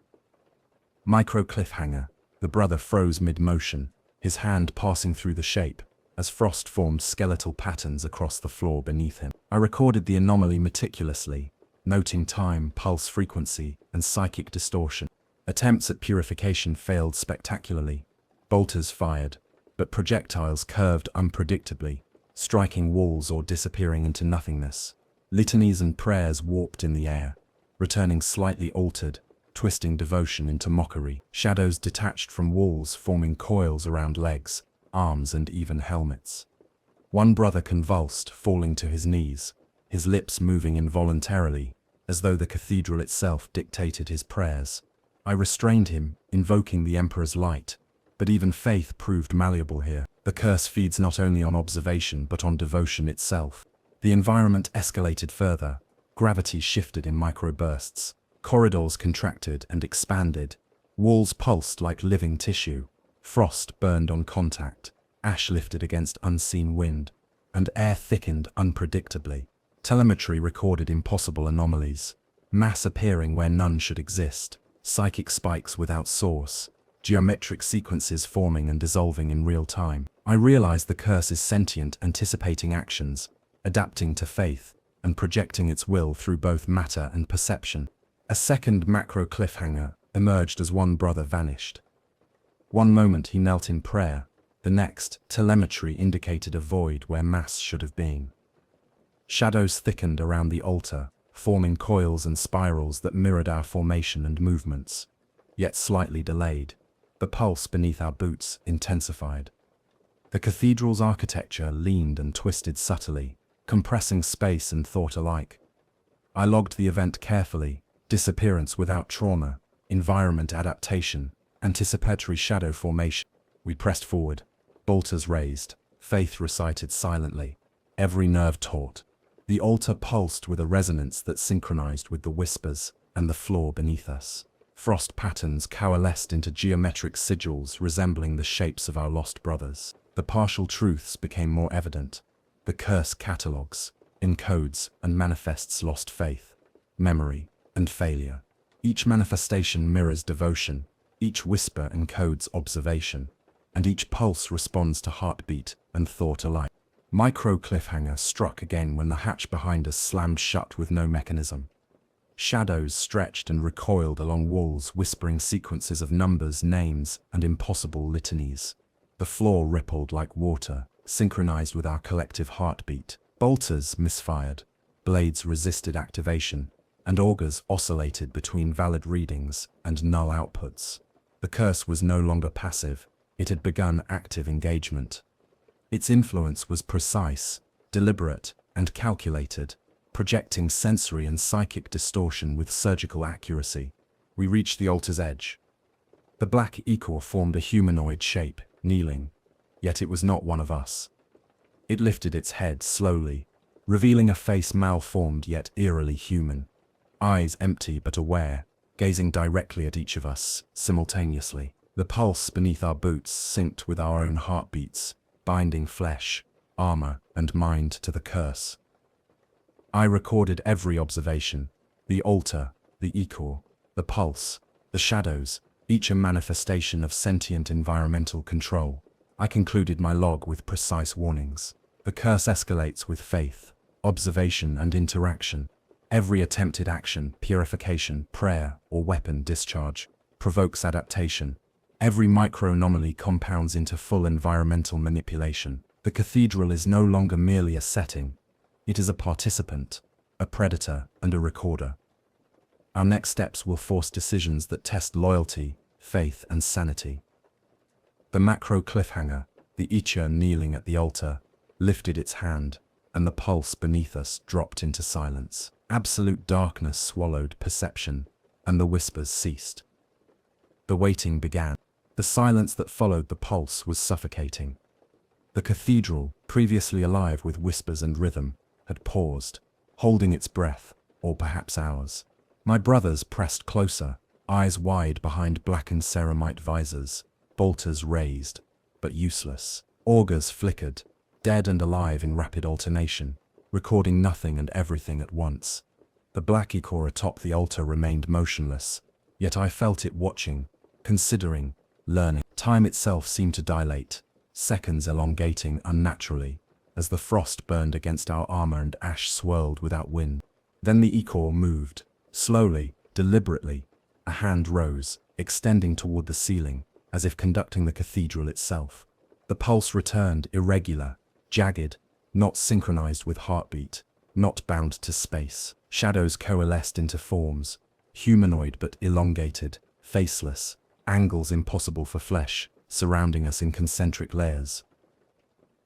Micro cliffhanger. The brother froze mid-motion, his hand passing through the shape, as frost formed skeletal patterns across the floor beneath him. I recorded the anomaly meticulously, noting time, pulse frequency, and psychic distortion. Attempts at purification failed spectacularly. Bolters fired, but projectiles curved unpredictably, striking walls or disappearing into nothingness. Litanies and prayers warped in the air, returning slightly altered, twisting devotion into mockery. Shadows detached from walls, forming coils around legs, arms, and even helmets. One brother convulsed, falling to his knees, his lips moving involuntarily, as though the cathedral itself dictated his prayers. I restrained him, invoking the Emperor's light, but even faith proved malleable here. The curse feeds not only on observation but on devotion itself. The environment escalated further. Gravity shifted in microbursts. Corridors contracted and expanded. Walls pulsed like living tissue. Frost burned on contact. Ash lifted against unseen wind. And air thickened unpredictably. Telemetry recorded impossible anomalies. Mass appearing where none should exist. Psychic spikes without source. Geometric sequences forming and dissolving in real time. I realized the curse is sentient, anticipating actions, adapting to faith, and projecting its will through both matter and perception. A second macro cliffhanger emerged as one brother vanished. One moment he knelt in prayer, the next, telemetry indicated a void where mass should have been. Shadows thickened around the altar, forming coils and spirals that mirrored our formation and movements, yet slightly delayed. The pulse beneath our boots intensified. The cathedral's architecture leaned and twisted subtly, compressing space and thought alike. I logged the event carefully: disappearance without trauma, environment adaptation, anticipatory shadow formation. We pressed forward, bolters raised, faith recited silently, every nerve taut. The altar pulsed with a resonance that synchronized with the whispers and the floor beneath us. Frost patterns coalesced into geometric sigils resembling the shapes of our lost brothers. The partial truths became more evident. The curse catalogs, encodes, and manifests lost faith, memory, and failure. Each manifestation mirrors devotion, each whisper encodes observation, and each pulse responds to heartbeat and thought alike. Micro cliffhanger struck again when the hatch behind us slammed shut with no mechanism. Shadows stretched and recoiled along walls, whispering sequences of numbers, names, and impossible litanies. The floor rippled like water, synchronized with our collective heartbeat. Bolters misfired, blades resisted activation, and augers oscillated between valid readings and null outputs. The curse was no longer passive, it had begun active engagement. Its influence was precise, deliberate, and calculated, projecting sensory and psychic distortion with surgical accuracy. We reached the altar's edge. The black ichor formed a humanoid shape, kneeling, yet it was not one of us. It lifted its head slowly, revealing a face malformed yet eerily human. Eyes empty but aware, gazing directly at each of us simultaneously. The pulse beneath our boots synced with our own heartbeats, binding flesh, armor, and mind to the curse. I recorded every observation: the altar, the ichor, the pulse, the shadows, each a manifestation of sentient environmental control. I concluded my log with precise warnings. The curse escalates with faith, observation, and interaction. Every attempted action, purification, prayer, or weapon discharge provokes adaptation. Every micro-anomaly compounds into full environmental manipulation. The cathedral is no longer merely a setting. It is a participant, a predator, and a recorder. Our next steps will force decisions that test loyalty, faith, and sanity. The macro cliffhanger, the Ichor kneeling at the altar, lifted its hand, and the pulse beneath us dropped into silence. Absolute darkness swallowed perception, and the whispers ceased. The waiting began. The silence that followed the pulse was suffocating. The cathedral, previously alive with whispers and rhythm, had paused, holding its breath, or perhaps ours. My brothers pressed closer, eyes wide behind blackened ceramite visors, bolters raised, but useless. Augers flickered, dead and alive in rapid alternation, recording nothing and everything at once. The black ichor atop the altar remained motionless, yet I felt it watching, considering, learning. Time itself seemed to dilate, seconds elongating unnaturally, as the frost burned against our armor and ash swirled without wind. Then the ichor moved, slowly, deliberately. A hand rose, extending toward the ceiling, as if conducting the cathedral itself. The pulse returned, irregular, jagged, not synchronized with heartbeat, not bound to space. Shadows coalesced into forms, humanoid but elongated, faceless, angles impossible for flesh, surrounding us in concentric layers.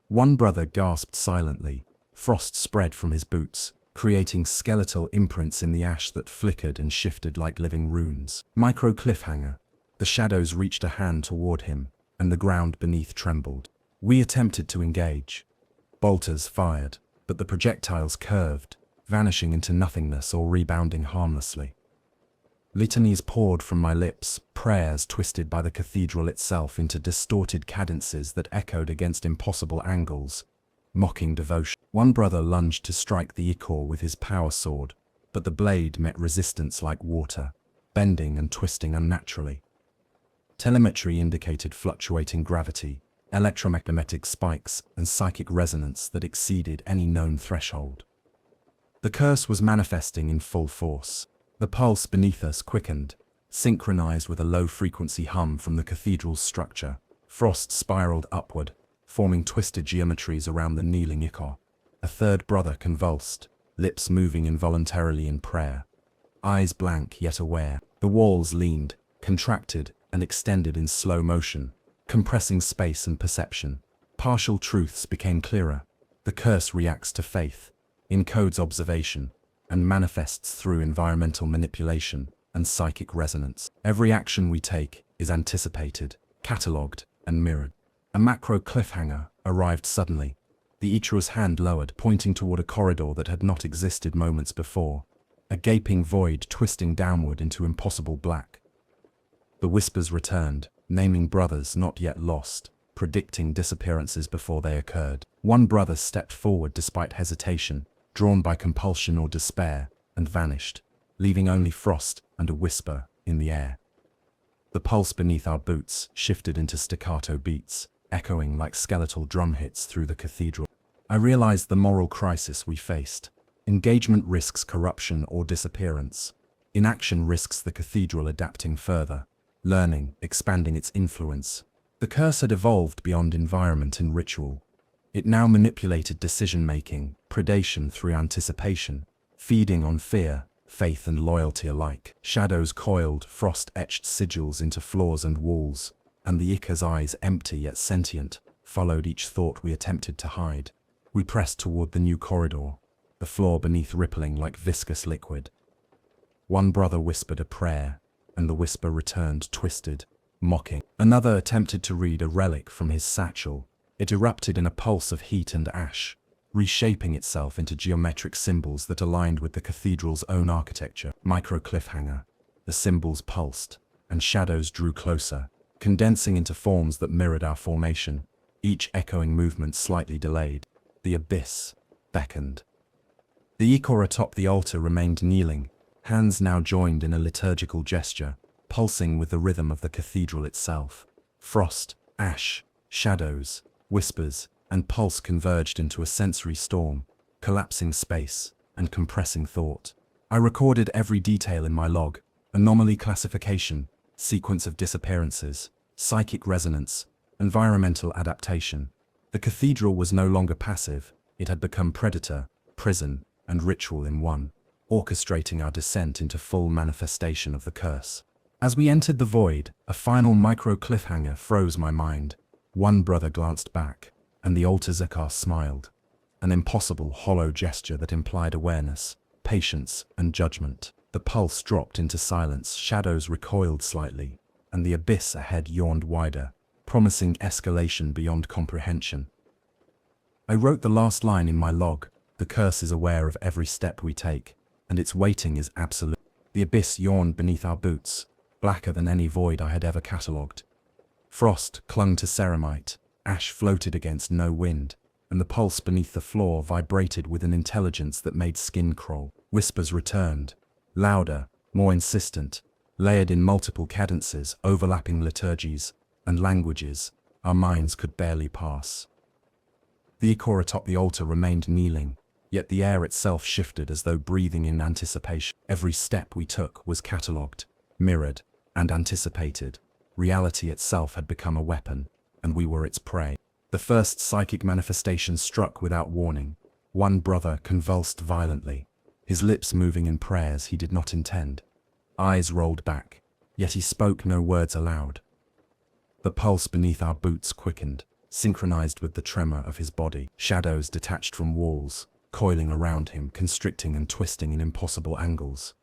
One brother gasped silently. Frost spread from his boots, creating skeletal imprints in the ash that flickered and shifted like living runes. Micro cliffhanger. The shadows reached a hand toward him, and the ground beneath trembled. We attempted to engage. Bolters fired, but the projectiles curved, vanishing into nothingness or rebounding harmlessly. Litanies poured from my lips, prayers twisted by the cathedral itself into distorted cadences that echoed against impossible angles, mocking devotion. One brother lunged to strike the ichor with his power sword, but the blade met resistance like water, bending and twisting unnaturally. Telemetry indicated fluctuating gravity, electromagnetic spikes, and psychic resonance that exceeded any known threshold. The curse was manifesting in full force. The pulse beneath us quickened, synchronized with a low-frequency hum from the cathedral's structure. Frost spiraled upward, forming twisted geometries around the kneeling ichor. A third brother convulsed, lips moving involuntarily in prayer. Eyes blank yet aware. The walls leaned, contracted, and extended in slow motion, compressing space and perception. Partial truths became clearer. The curse reacts to faith, encodes observation, and manifests through environmental manipulation and psychic resonance. Every action we take is anticipated, catalogued, and mirrored. A macro cliffhanger arrived suddenly. The Ichor's hand lowered, pointing toward a corridor that had not existed moments before, a gaping void twisting downward into impossible black. The whispers returned, naming brothers not yet lost, predicting disappearances before they occurred. One brother stepped forward despite hesitation, drawn by compulsion or despair, and vanished, leaving only frost and a whisper in the air. The pulse beneath our boots shifted into staccato beats, echoing like skeletal drum hits through the cathedral. I realized the moral crisis we faced. Engagement risks corruption or disappearance. Inaction risks the cathedral adapting further, learning, expanding its influence. The curse had evolved beyond environment and ritual. It now manipulated decision-making, predation through anticipation, feeding on fear, faith and loyalty alike. Shadows coiled, frost etched sigils into floors and walls, and the Ichor's eyes, empty yet sentient, followed each thought we attempted to hide. We pressed toward the new corridor, the floor beneath rippling like viscous liquid. One brother whispered a prayer, and the whisper returned twisted, mocking. Another attempted to read a relic from his satchel, It erupted in a pulse of heat and ash, reshaping itself into geometric symbols that aligned with the cathedral's own architecture. Micro cliffhanger. The symbols pulsed, and shadows drew closer, condensing into forms that mirrored our formation, each echoing movement slightly delayed. The abyss beckoned. The Ichor atop the altar remained kneeling, hands now joined in a liturgical gesture, pulsing with the rhythm of the cathedral itself. Frost, ash, shadows, whispers, and pulse converged into a sensory storm, collapsing space and compressing thought. I recorded every detail in my log: anomaly classification, sequence of disappearances, psychic resonance, environmental adaptation. The cathedral was no longer passive, it had become predator, prison, and ritual in one, orchestrating our descent into full manifestation of the curse. As we entered the void, a final micro cliffhanger froze my mind. One brother glanced back, and the altar Zekar smiled, an impossible hollow gesture that implied awareness, patience, and judgment. The pulse dropped into silence, shadows recoiled slightly, and the abyss ahead yawned wider, promising escalation beyond comprehension. I wrote the last line in my log: the curse is aware of every step we take, and its waiting is absolute. The abyss yawned beneath our boots, blacker than any void I had ever catalogued. Frost clung to ceramite, ash floated against no wind, and the pulse beneath the floor vibrated with an intelligence that made skin crawl. Whispers returned, louder, more insistent, layered in multiple cadences, overlapping liturgies and languages our minds could barely pass. The Ichor atop the altar remained kneeling, yet the air itself shifted as though breathing in anticipation. Every step we took was catalogued, mirrored, and anticipated. Reality itself had become a weapon, and we were its prey. The first psychic manifestation struck without warning. One brother convulsed violently, his lips moving in prayers he did not intend. Eyes rolled back, yet he spoke no words aloud. The pulse beneath our boots quickened, synchronized with the tremor of his body. Shadows detached from walls, coiling around him, constricting and twisting in impossible angles.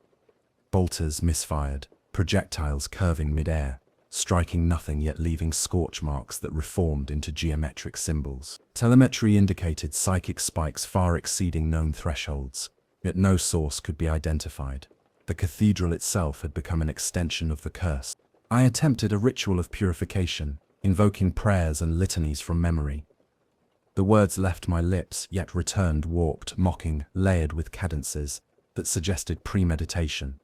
Bolters misfired, projectiles curving mid-air, striking nothing yet leaving scorch marks that reformed into geometric symbols. Telemetry indicated psychic spikes far exceeding known thresholds, yet no source could be identified. The cathedral itself had become an extension of the curse. I attempted a ritual of purification, invoking prayers and litanies from memory. The words left my lips, yet returned warped, mocking, layered with cadences that suggested premeditation.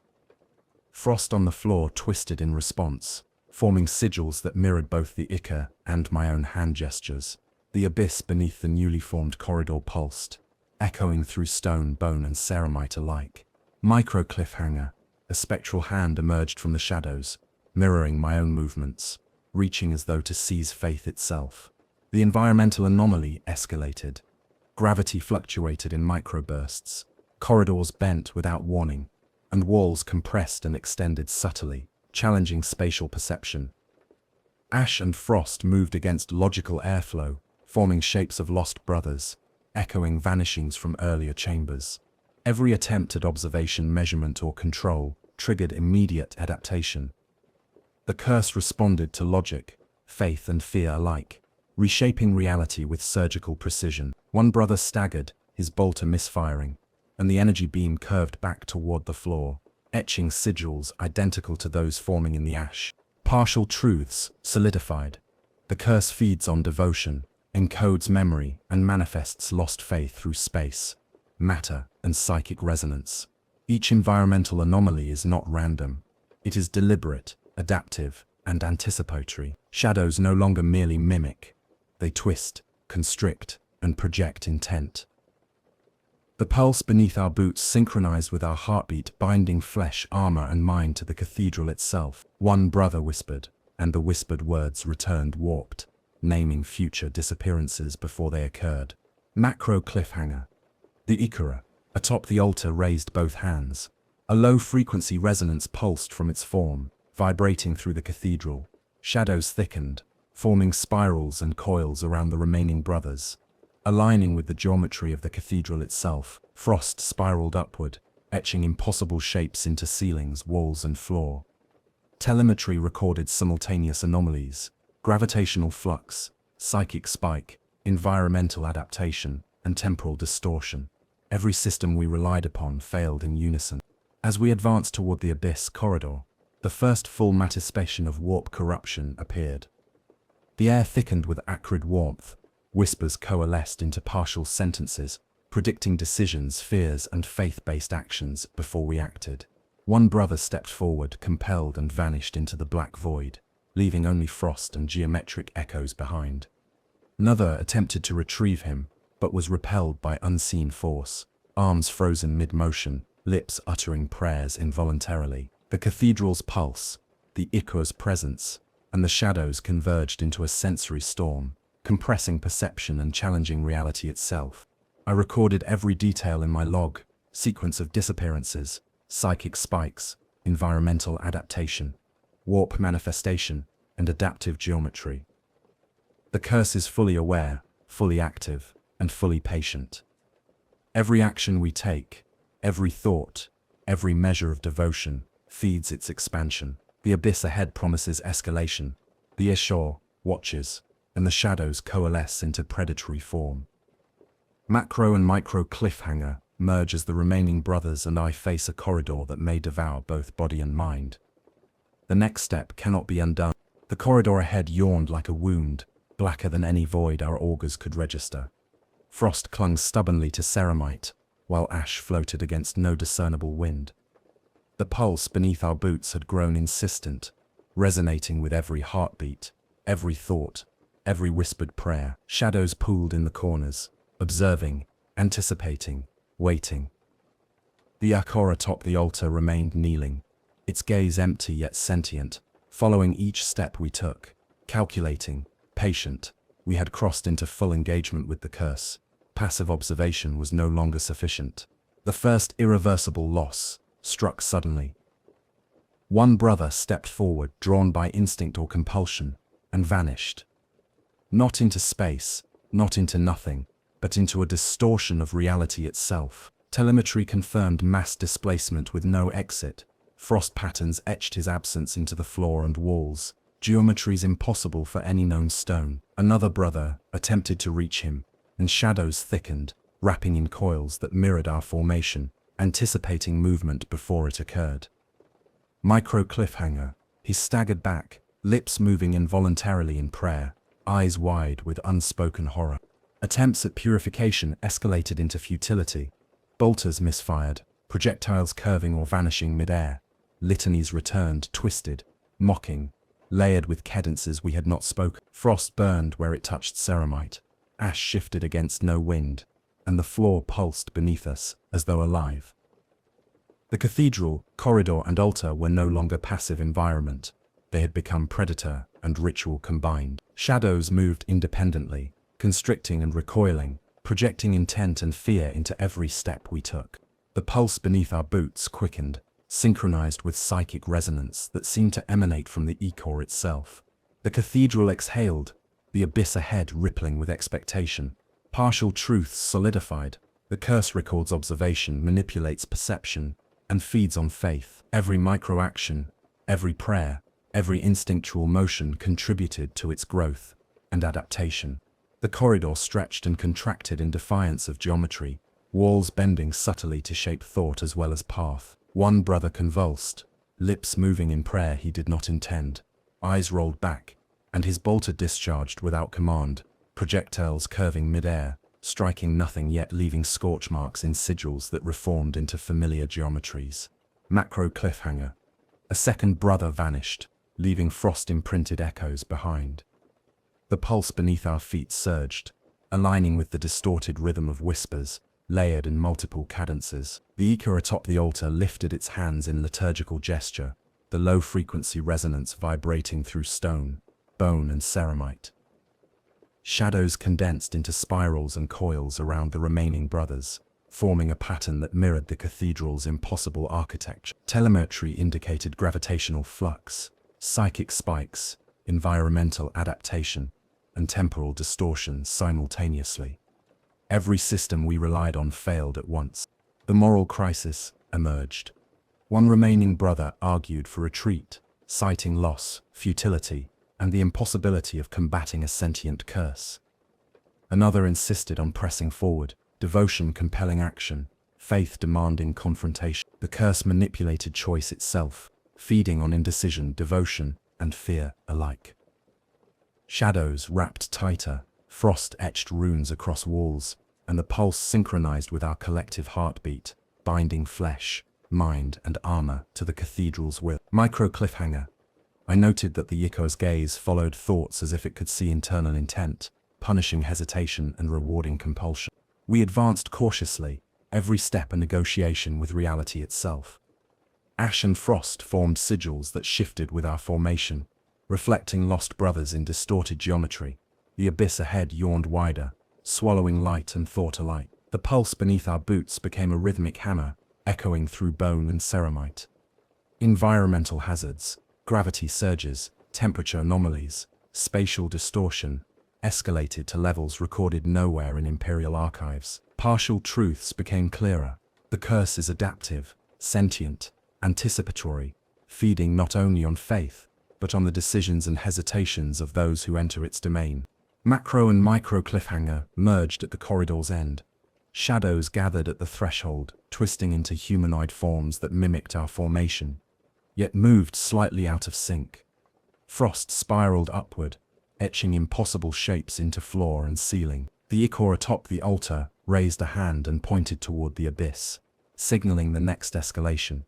Frost on the floor twisted in response, forming sigils that mirrored both the Ichor and my own hand gestures. The abyss beneath the newly formed corridor pulsed, echoing through stone, bone, and ceramite alike. Micro cliffhanger. A spectral hand emerged from the shadows, mirroring my own movements, reaching as though to seize faith itself. The environmental anomaly escalated. Gravity fluctuated in microbursts, corridors bent without warning, and walls compressed and extended subtly, challenging spatial perception. Ash and frost moved against logical airflow, forming shapes of lost brothers, echoing vanishings from earlier chambers. Every attempt at observation, measurement, or control triggered immediate adaptation. The curse responded to logic, faith, and fear alike, reshaping reality with surgical precision. One brother staggered, his bolter misfiring, and the energy beam curved back toward the floor, etching sigils identical to those forming in the ash. Partial truths solidified. The curse feeds on devotion, encodes memory, and manifests lost faith through space, matter, and psychic resonance. Each environmental anomaly is not random. It is deliberate, adaptive, and anticipatory. Shadows no longer merely mimic. They twist, constrict, and project intent. The pulse beneath our boots synchronized with our heartbeat, binding flesh, armor, and mind to the cathedral itself. One brother whispered, and the whispered words returned warped, naming future disappearances before they occurred. Macro cliffhanger. The Ichor, atop the altar, raised both hands. A low-frequency resonance pulsed from its form, vibrating through the cathedral. Shadows thickened, forming spirals and coils around the remaining brothers. Aligning with the geometry of the cathedral itself, frost spiraled upward, etching impossible shapes into ceilings, walls, and floor. Telemetry recorded simultaneous anomalies, gravitational flux, psychic spike, environmental adaptation, and temporal distortion. Every system we relied upon failed in unison. As we advanced toward the abyss corridor, the first full manifestation of warp corruption appeared. The air thickened with acrid warmth, whispers coalesced into partial sentences, predicting decisions, fears, and faith-based actions before we acted. One brother stepped forward, compelled, and vanished into the black void, leaving only frost and geometric echoes behind. Another attempted to retrieve him, but was repelled by unseen force, arms frozen mid-motion, lips uttering prayers involuntarily. The cathedral's pulse, the echo's presence, and the shadows converged into a sensory storm, compressing perception and challenging reality itself. I recorded every detail in my log: sequence of disappearances, psychic spikes, environmental adaptation, warp manifestation, and adaptive geometry. The curse is fully aware, fully active, and fully patient. Every action we take, every thought, every measure of devotion, feeds its expansion. The abyss ahead promises escalation. The ashore watches, and the shadows coalesce into predatory form. Macro and micro cliffhanger merge as the remaining brothers and I face a corridor that may devour both body and mind. The next step cannot be undone. The corridor ahead yawned like a wound, blacker than any void our augurs could register. Frost clung stubbornly to ceramite, while ash floated against no discernible wind. The pulse beneath our boots had grown insistent, resonating with every heartbeat, every thought, every whispered prayer. Shadows pooled in the corners, observing, anticipating, waiting. The Akor atop the altar remained kneeling, its gaze empty yet sentient, following each step we took, calculating, patient. We had crossed into full engagement with the curse. Passive observation was no longer sufficient. The first irreversible loss struck suddenly. One brother stepped forward, drawn by instinct or compulsion, and vanished. Not into space, not into nothing, but into a distortion of reality itself. Telemetry confirmed mass displacement with no exit. Frost patterns etched his absence into the floor and walls, geometries impossible for any known stone. Another brother attempted to reach him, and shadows thickened, wrapping in coils that mirrored our formation, anticipating movement before it occurred. Micro cliffhanger, he staggered back, lips moving involuntarily in prayer, eyes wide with unspoken horror. Attempts at purification escalated into futility. Bolters misfired, projectiles curving or vanishing mid-air. Litanies returned, twisted, mocking, layered with cadences we had not spoken. Frost burned where it touched ceramite. Ash shifted against no wind, and the floor pulsed beneath us, as though alive. The cathedral, corridor, and altar were no longer passive environment. They had become predator and ritual combined. Shadows moved independently, constricting and recoiling, projecting intent and fear into every step we took. The pulse beneath our boots quickened, synchronized with psychic resonance that seemed to emanate from the Ekor itself. The cathedral exhaled, the abyss ahead rippling with expectation. Partial truths solidified. The curse records observation, manipulates perception, and feeds on faith. Every micro-action, every prayer, every instinctual motion contributed to its growth and adaptation. The corridor stretched and contracted in defiance of geometry, walls bending subtly to shape thought as well as path. One brother convulsed, lips moving in prayer he did not intend, eyes rolled back, and his bolter discharged without command, projectiles curving mid-air, striking nothing yet leaving scorch marks in sigils that reformed into familiar geometries. Macro cliffhanger. A second brother vanished, leaving frost-imprinted echoes behind. The pulse beneath our feet surged, aligning with the distorted rhythm of whispers, layered in multiple cadences. The Ekor atop the altar lifted its hands in liturgical gesture, the low-frequency resonance vibrating through stone, bone, and ceramite. Shadows condensed into spirals and coils around the remaining brothers, forming a pattern that mirrored the cathedral's impossible architecture. Telemetry indicated gravitational flux, psychic spikes, environmental adaptation, and temporal distortion simultaneously. Every system we relied on failed at once. The moral crisis emerged. One remaining brother argued for retreat, citing loss, futility, and the impossibility of combating a sentient curse. Another insisted on pressing forward, devotion compelling action, faith demanding confrontation. The curse manipulated choice itself, feeding on indecision, devotion, and fear alike. Shadows wrapped tighter, frost-etched runes across walls, and the pulse synchronized with our collective heartbeat, binding flesh, mind, and armor to the cathedral's will. Micro cliffhanger. I noted that the Yikor's gaze followed thoughts as if it could see internal intent, punishing hesitation and rewarding compulsion. We advanced cautiously, every step a negotiation with reality itself. Ash and frost formed sigils that shifted with our formation, reflecting lost brothers in distorted geometry. The abyss ahead yawned wider, swallowing light and thought alike. The pulse beneath our boots became a rhythmic hammer, echoing through bone and ceramite. Environmental hazards, gravity surges, temperature anomalies, spatial distortion, escalated to levels recorded nowhere in Imperial archives. Partial truths became clearer. The curse is adaptive, sentient, anticipatory, feeding not only on faith, but on the decisions and hesitations of those who enter its domain. Macro and micro cliffhanger merged at the corridor's end. Shadows gathered at the threshold, twisting into humanoid forms that mimicked our formation, yet moved slightly out of sync. Frost spiraled upward, etching impossible shapes into floor and ceiling. The Yikor atop the altar raised a hand and pointed toward the abyss, signaling the next escalation.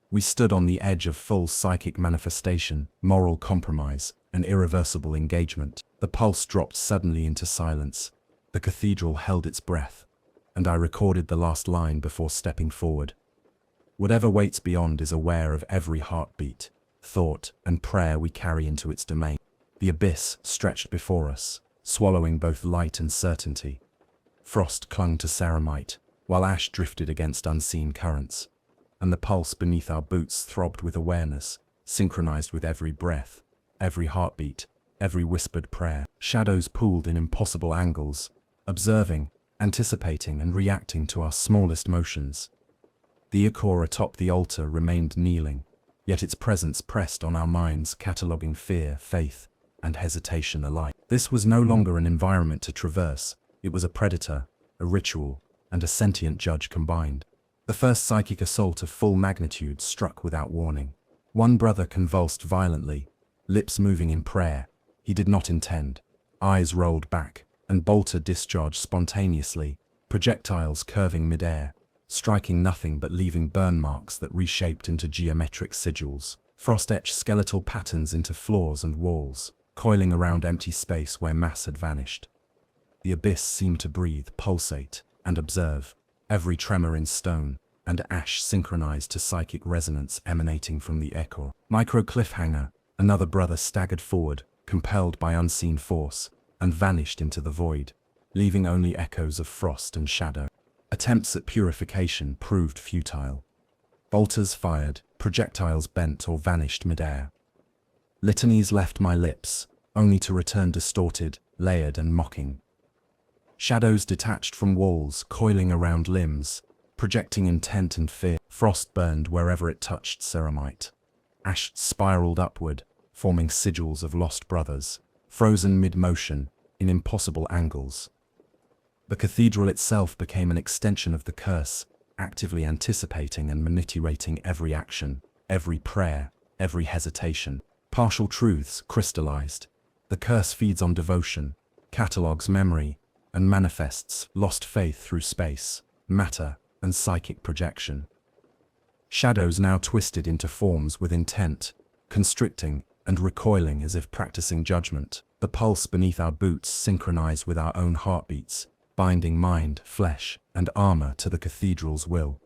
We stood on the edge of full psychic manifestation, moral compromise, and irreversible engagement. The pulse dropped suddenly into silence. The cathedral held its breath, and I recorded the last line before stepping forward. Whatever waits beyond is aware of every heartbeat, thought, and prayer we carry into its domain. The abyss stretched before us, swallowing both light and certainty. Frost clung to ceramite, while ash drifted against unseen currents, and the pulse beneath our boots throbbed with awareness, synchronized with every breath, every heartbeat, every whispered prayer. Shadows pooled in impossible angles, observing, anticipating, and reacting to our smallest motions. The Yikor atop the altar remained kneeling, yet its presence pressed on our minds, cataloging fear, faith, and hesitation alike. This was no longer an environment to traverse. It was a predator, a ritual, and a sentient judge combined. The first psychic assault of full magnitude struck without warning. One brother convulsed violently, lips moving in prayer. He did not intend. Eyes rolled back, and bolter discharged spontaneously, projectiles curving midair, striking nothing but leaving burn marks that reshaped into geometric sigils. Frost etched skeletal patterns into floors and walls, coiling around empty space where mass had vanished. The abyss seemed to breathe, pulsate, and observe, every tremor in stone and ash synchronized to psychic resonance emanating from the Yikor. Micro cliffhanger, another brother staggered forward, compelled by unseen force, and vanished into the void, leaving only echoes of frost and shadow. Attempts at purification proved futile. Bolters fired, projectiles bent or vanished midair. Litanies left my lips, only to return distorted, layered, and mocking. Shadows detached from walls, coiling around limbs, projecting intent and fear. Frost burned wherever it touched ceramite. Ash spiraled upward, forming sigils of lost brothers, frozen mid-motion, in impossible angles. The cathedral itself became an extension of the curse, actively anticipating and manipulating every action, every prayer, every hesitation. Partial truths crystallized. The curse feeds on devotion, catalogs memory, and manifests lost faith through space, matter, and psychic projection. Shadows now twisted into forms with intent, constricting and recoiling as if practicing judgment. The pulse beneath our boots synchronized with our own heartbeats, binding mind, flesh, and armor to the cathedral's will.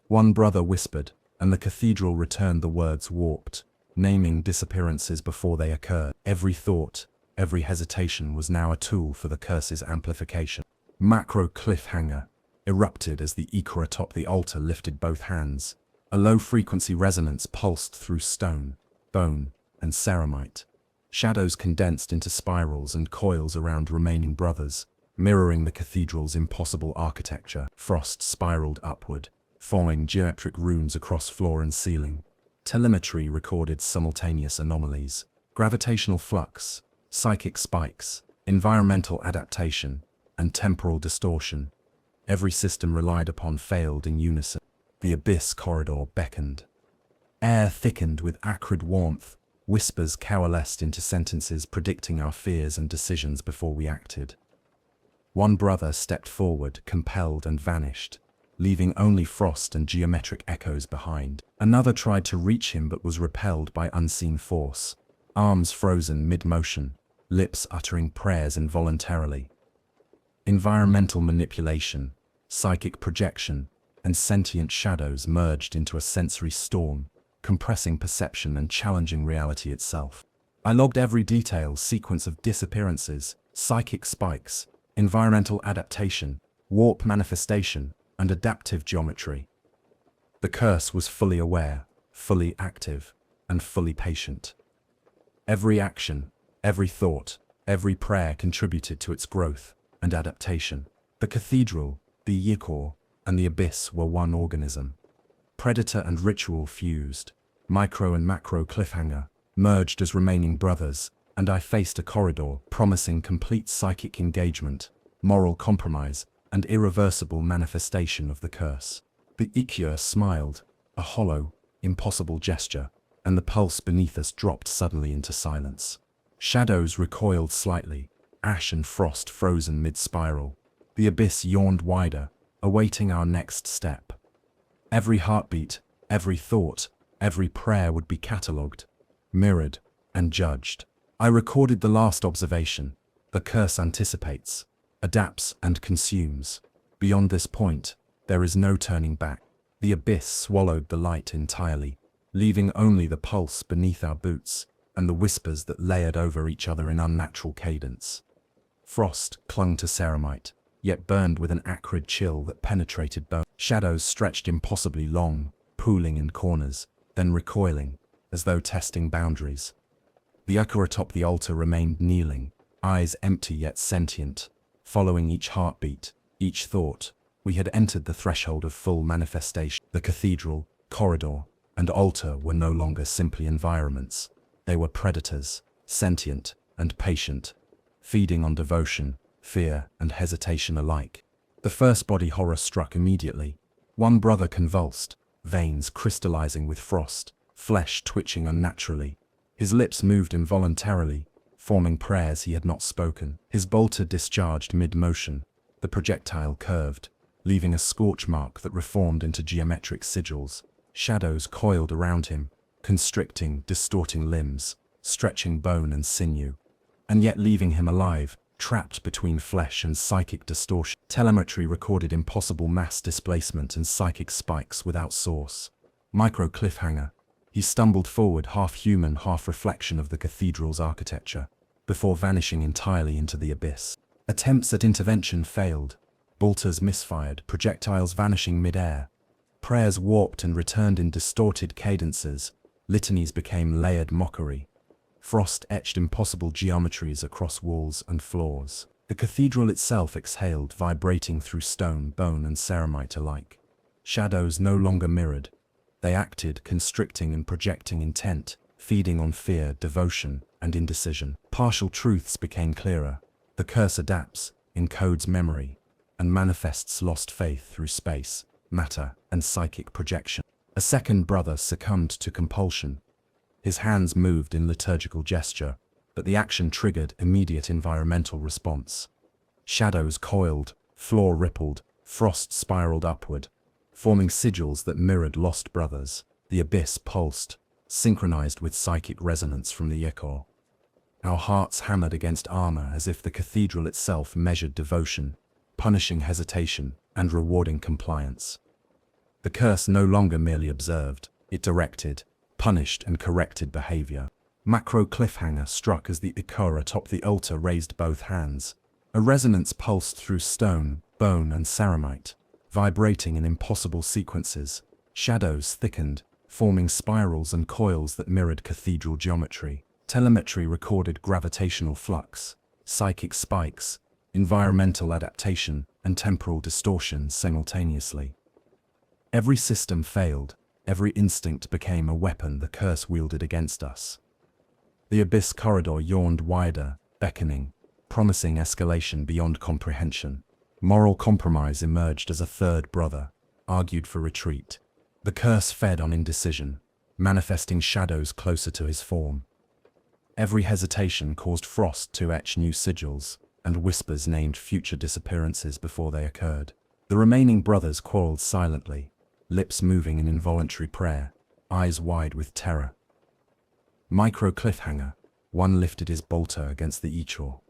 One brother whispered, and the cathedral returned the words warped, naming disappearances before they occurred. Every thought, every hesitation was now a tool for the curse's amplification. Macro cliffhanger erupted as the Yikor atop the altar lifted both hands. A low-frequency resonance pulsed through stone, bone, and ceramite. Shadows condensed into spirals and coils around remaining brothers, mirroring the cathedral's impossible architecture. Frost spiraled upward, forming geometric runes across floor and ceiling. Telemetry recorded simultaneous anomalies, gravitational flux, psychic spikes, environmental adaptation, and temporal distortion. Every system relied upon failed in unison. The abyss corridor beckoned. Air thickened with acrid warmth, whispers coalesced into sentences predicting our fears and decisions before we acted. One brother stepped forward, compelled, and vanished, leaving only frost and geometric echoes behind. Another tried to reach him but was repelled by unseen force, arms frozen mid-motion, lips uttering prayers involuntarily. Environmental manipulation, psychic projection, and sentient shadows merged into a sensory storm, compressing perception and challenging reality itself. I logged every detail, sequence of disappearances, psychic spikes, environmental adaptation, warp manifestation, and adaptive geometry. The curse was fully aware, fully active, and fully patient. Every action, every thought, every prayer contributed to its growth and adaptation. The cathedral, the Yikor, and the abyss were one organism. Predator and ritual fused, micro and macro cliffhanger merged as remaining brothers, and I faced a corridor promising complete psychic engagement, moral compromise, and irreversible manifestation of the curse. The Yikor smiled, a hollow, impossible gesture, and the pulse beneath us dropped suddenly into silence. Shadows recoiled slightly, ash and frost frozen mid-spiral. The abyss yawned wider, awaiting our next step. Every heartbeat, every thought, every prayer would be catalogued, mirrored, and judged. I recorded the last observation. The curse anticipates, adapts, and consumes. Beyond this point, there is no turning back. The abyss swallowed the light entirely, leaving only the pulse beneath our boots and the whispers that layered over each other in unnatural cadence. Frost clung to ceramite, yet burned with an acrid chill that penetrated bone. Shadows stretched impossibly long, pooling in corners, then recoiling, as though testing boundaries. The Yikor atop the altar remained kneeling, eyes empty yet sentient, following each heartbeat, each thought. We had entered the threshold of full manifestation. The cathedral, corridor, and altar were no longer simply environments. They were predators, sentient and patient, feeding on devotion, fear, and hesitation alike. The first body horror struck immediately. One brother convulsed, veins crystallizing with frost, flesh twitching unnaturally. His lips moved involuntarily, forming prayers he had not spoken. His bolter discharged mid-motion. The projectile curved, leaving a scorch mark that reformed into geometric sigils. Shadows coiled around him, constricting, distorting limbs, stretching bone and sinew, and yet leaving him alive, trapped between flesh and psychic distortion. Telemetry recorded impossible mass displacement and psychic spikes without source. Micro cliffhanger. He stumbled forward, half human, half reflection of the cathedral's architecture, before vanishing entirely into the abyss. Attempts at intervention failed. Bolters misfired, projectiles vanishing mid-air. Prayers warped and returned in distorted cadences. Litanies became layered mockery. Frost etched impossible geometries across walls and floors. The cathedral itself exhaled, vibrating through stone, bone, and ceramite alike. Shadows no longer mirrored. They acted, constricting and projecting intent, feeding on fear, devotion, and indecision. Partial truths became clearer. The curse adapts, encodes memory, and manifests lost faith through space, matter, and psychic projection. A second brother succumbed to compulsion. His hands moved in liturgical gesture, but the action triggered immediate environmental response. Shadows coiled, floor rippled, frost spiraled upward, forming sigils that mirrored lost brothers. The abyss pulsed, synchronized with psychic resonance from the Yikor. Our hearts hammered against armor as if the cathedral itself measured devotion, punishing hesitation, and rewarding compliance. The curse no longer merely observed, it directed, punished, and corrected behavior. Macro cliffhanger struck as the Yikor atop the altar raised both hands. A resonance pulsed through stone, bone, and ceramite, vibrating in impossible sequences. Shadows thickened, forming spirals and coils that mirrored cathedral geometry. Telemetry recorded gravitational flux, psychic spikes, environmental adaptation, and temporal distortion simultaneously. Every system failed, every instinct became a weapon the curse wielded against us. The abyss corridor yawned wider, beckoning, promising escalation beyond comprehension. Moral compromise emerged as a third brother argued for retreat. The curse fed on indecision, manifesting shadows closer to his form. Every hesitation caused Frost to etch new sigils, and whispers named future disappearances before they occurred. The remaining brothers quarreled silently, lips moving in involuntary prayer, eyes wide with terror. Micro cliffhanger. One lifted his bolter against the Ichor,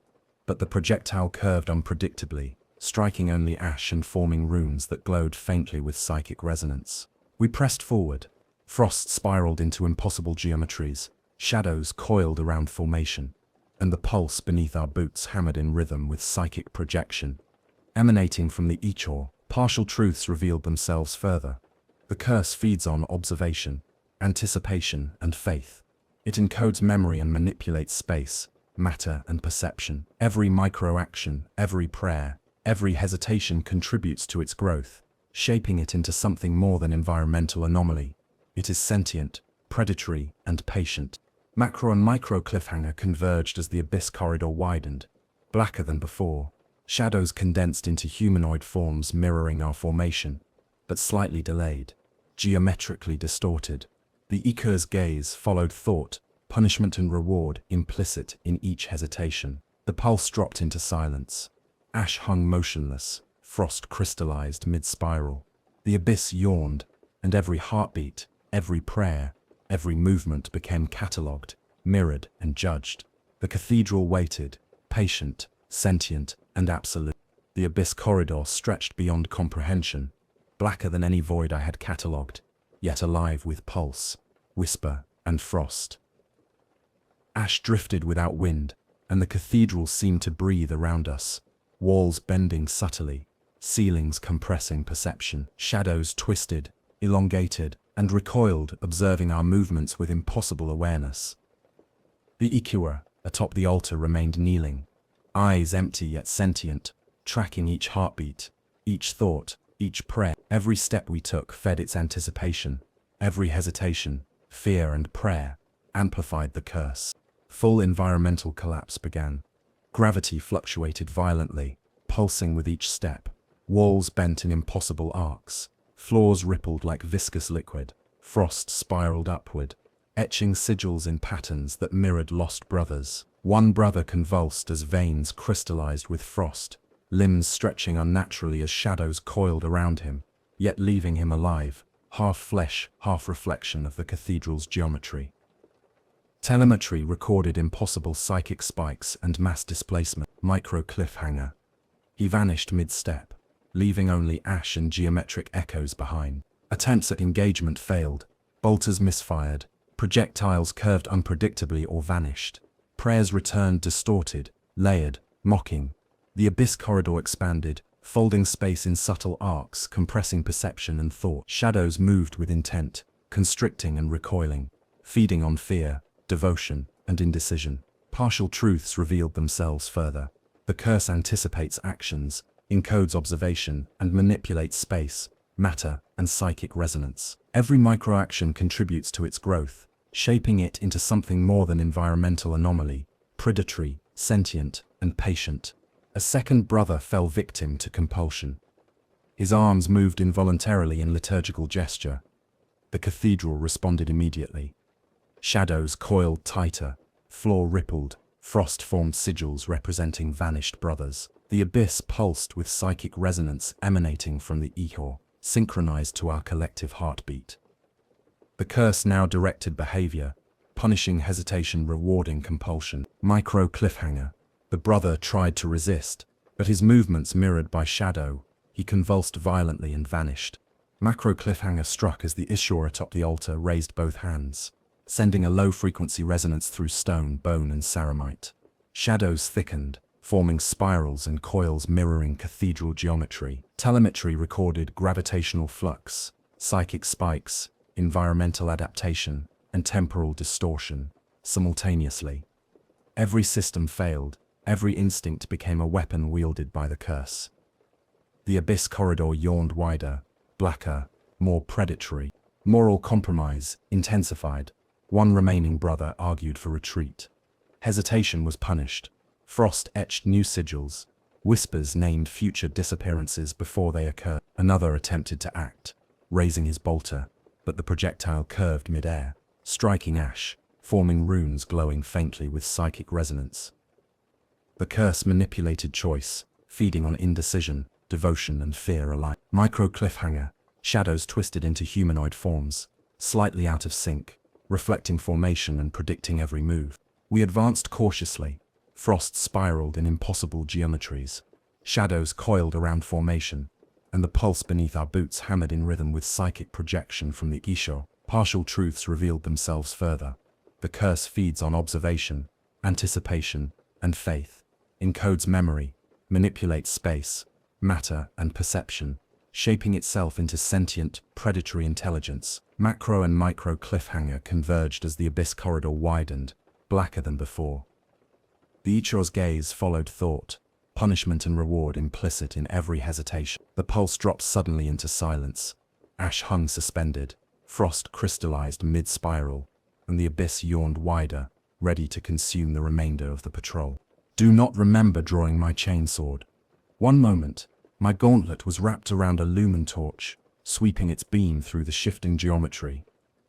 but the projectile curved unpredictably, striking only ash and forming runes that glowed faintly with psychic resonance. We pressed forward. Frost spiraled into impossible geometries, shadows coiled around formation, and the pulse beneath our boots hammered in rhythm with psychic projection. Emanating from the Ichor, partial truths revealed themselves further. The curse feeds on observation, anticipation, and faith. It encodes memory and manipulates space, matter, and perception. Every micro-action, every prayer, every hesitation contributes to its growth, shaping it into something more than environmental anomaly. It is sentient, predatory, and patient. Macro and micro cliffhanger converged as the abyss corridor widened, blacker than before. Shadows condensed into humanoid forms mirroring our formation, but slightly delayed, geometrically distorted. The Ichor's gaze followed thought, punishment and reward implicit in each hesitation. The pulse dropped into silence. Ash hung motionless, Frost crystallized mid-spiral. The abyss yawned, and every heartbeat, every prayer, every movement became catalogued, mirrored, and judged. The cathedral waited, patient, sentient, and absolute. The abyss corridor stretched beyond comprehension, blacker than any void I had catalogued, yet alive with pulse, whisper, and frost. Ash drifted without wind, and the cathedral seemed to breathe around us, walls bending subtly, ceilings compressing perception. Shadows twisted, elongated, and recoiled, observing our movements with impossible awareness. The Ichor, atop the altar, remained kneeling, eyes empty yet sentient, tracking each heartbeat, each thought, each prayer. Every step we took fed its anticipation. Every hesitation, fear, and prayer amplified the curse. Full environmental collapse began. Gravity fluctuated violently, pulsing with each step. Walls bent in impossible arcs. Floors rippled like viscous liquid. Frost spiraled upward, etching sigils in patterns that mirrored lost brothers. One brother convulsed as veins crystallized with frost, limbs stretching unnaturally as shadows coiled around him, yet leaving him alive, half flesh, half reflection of the cathedral's geometry. Telemetry recorded impossible psychic spikes and mass displacement. Micro cliffhanger. He vanished mid-step, leaving only ash and geometric echoes behind. Attempts at engagement failed, bolters misfired, projectiles curved unpredictably or vanished. Prayers returned distorted, layered, mocking. The abyss corridor expanded, folding space in subtle arcs, compressing perception and thought. Shadows moved with intent, constricting and recoiling, feeding on fear, devotion, and indecision. Partial truths revealed themselves further. The curse anticipates actions, encodes observation, and manipulates space, matter, and psychic resonance. Every microaction contributes to its growth, shaping it into something more than environmental anomaly, predatory, sentient, and patient. A second brother fell victim to compulsion. His arms moved involuntarily in liturgical gesture. The cathedral responded immediately. Shadows coiled tighter, floor rippled, frost formed sigils representing vanished brothers. The abyss pulsed with psychic resonance emanating from the Ichor, synchronized to our collective heartbeat. The curse now directed behavior, punishing hesitation, rewarding compulsion. Micro cliffhanger. The brother tried to resist, but his movements mirrored by shadow. He convulsed violently and vanished. Macro cliffhanger struck as the Ichor atop the altar raised both hands, sending a low-frequency resonance through stone, bone, and ceramite. Shadows thickened, forming spirals and coils mirroring cathedral geometry. Telemetry recorded gravitational flux, psychic spikes, environmental adaptation, and temporal distortion simultaneously. Every system failed. Every instinct became a weapon wielded by the curse. The abyss corridor yawned wider, blacker, more predatory. Moral compromise intensified. One remaining brother argued for retreat. Hesitation was punished. Frost etched new sigils. Whispers named future disappearances before they occurred. Another attempted to act, raising his bolter, but the projectile curved mid-air, striking ash, forming runes glowing faintly with psychic resonance. The curse manipulated choice, feeding on indecision, devotion and fear alike. Micro-cliffhanger, shadows twisted into humanoid forms, slightly out of sync, reflecting formation and predicting every move. We advanced cautiously. Frost spiraled in impossible geometries. Shadows coiled around formation, and the pulse beneath our boots hammered in rhythm with psychic projection from the Isho. Partial truths revealed themselves further. The curse feeds on observation, anticipation, and faith, encodes memory, manipulates space, matter, and perception, shaping itself into sentient, predatory intelligence. Macro and micro cliffhanger converged as the abyss corridor widened, blacker than before. The Icho's gaze followed thought, punishment and reward implicit in every hesitation. The pulse dropped suddenly into silence. Ash hung suspended, frost crystallized mid-spiral, and the abyss yawned wider, ready to consume the remainder of the patrol. Do not remember drawing my chainsword. One moment, my gauntlet was wrapped around a lumen torch, sweeping its beam through the shifting geometry.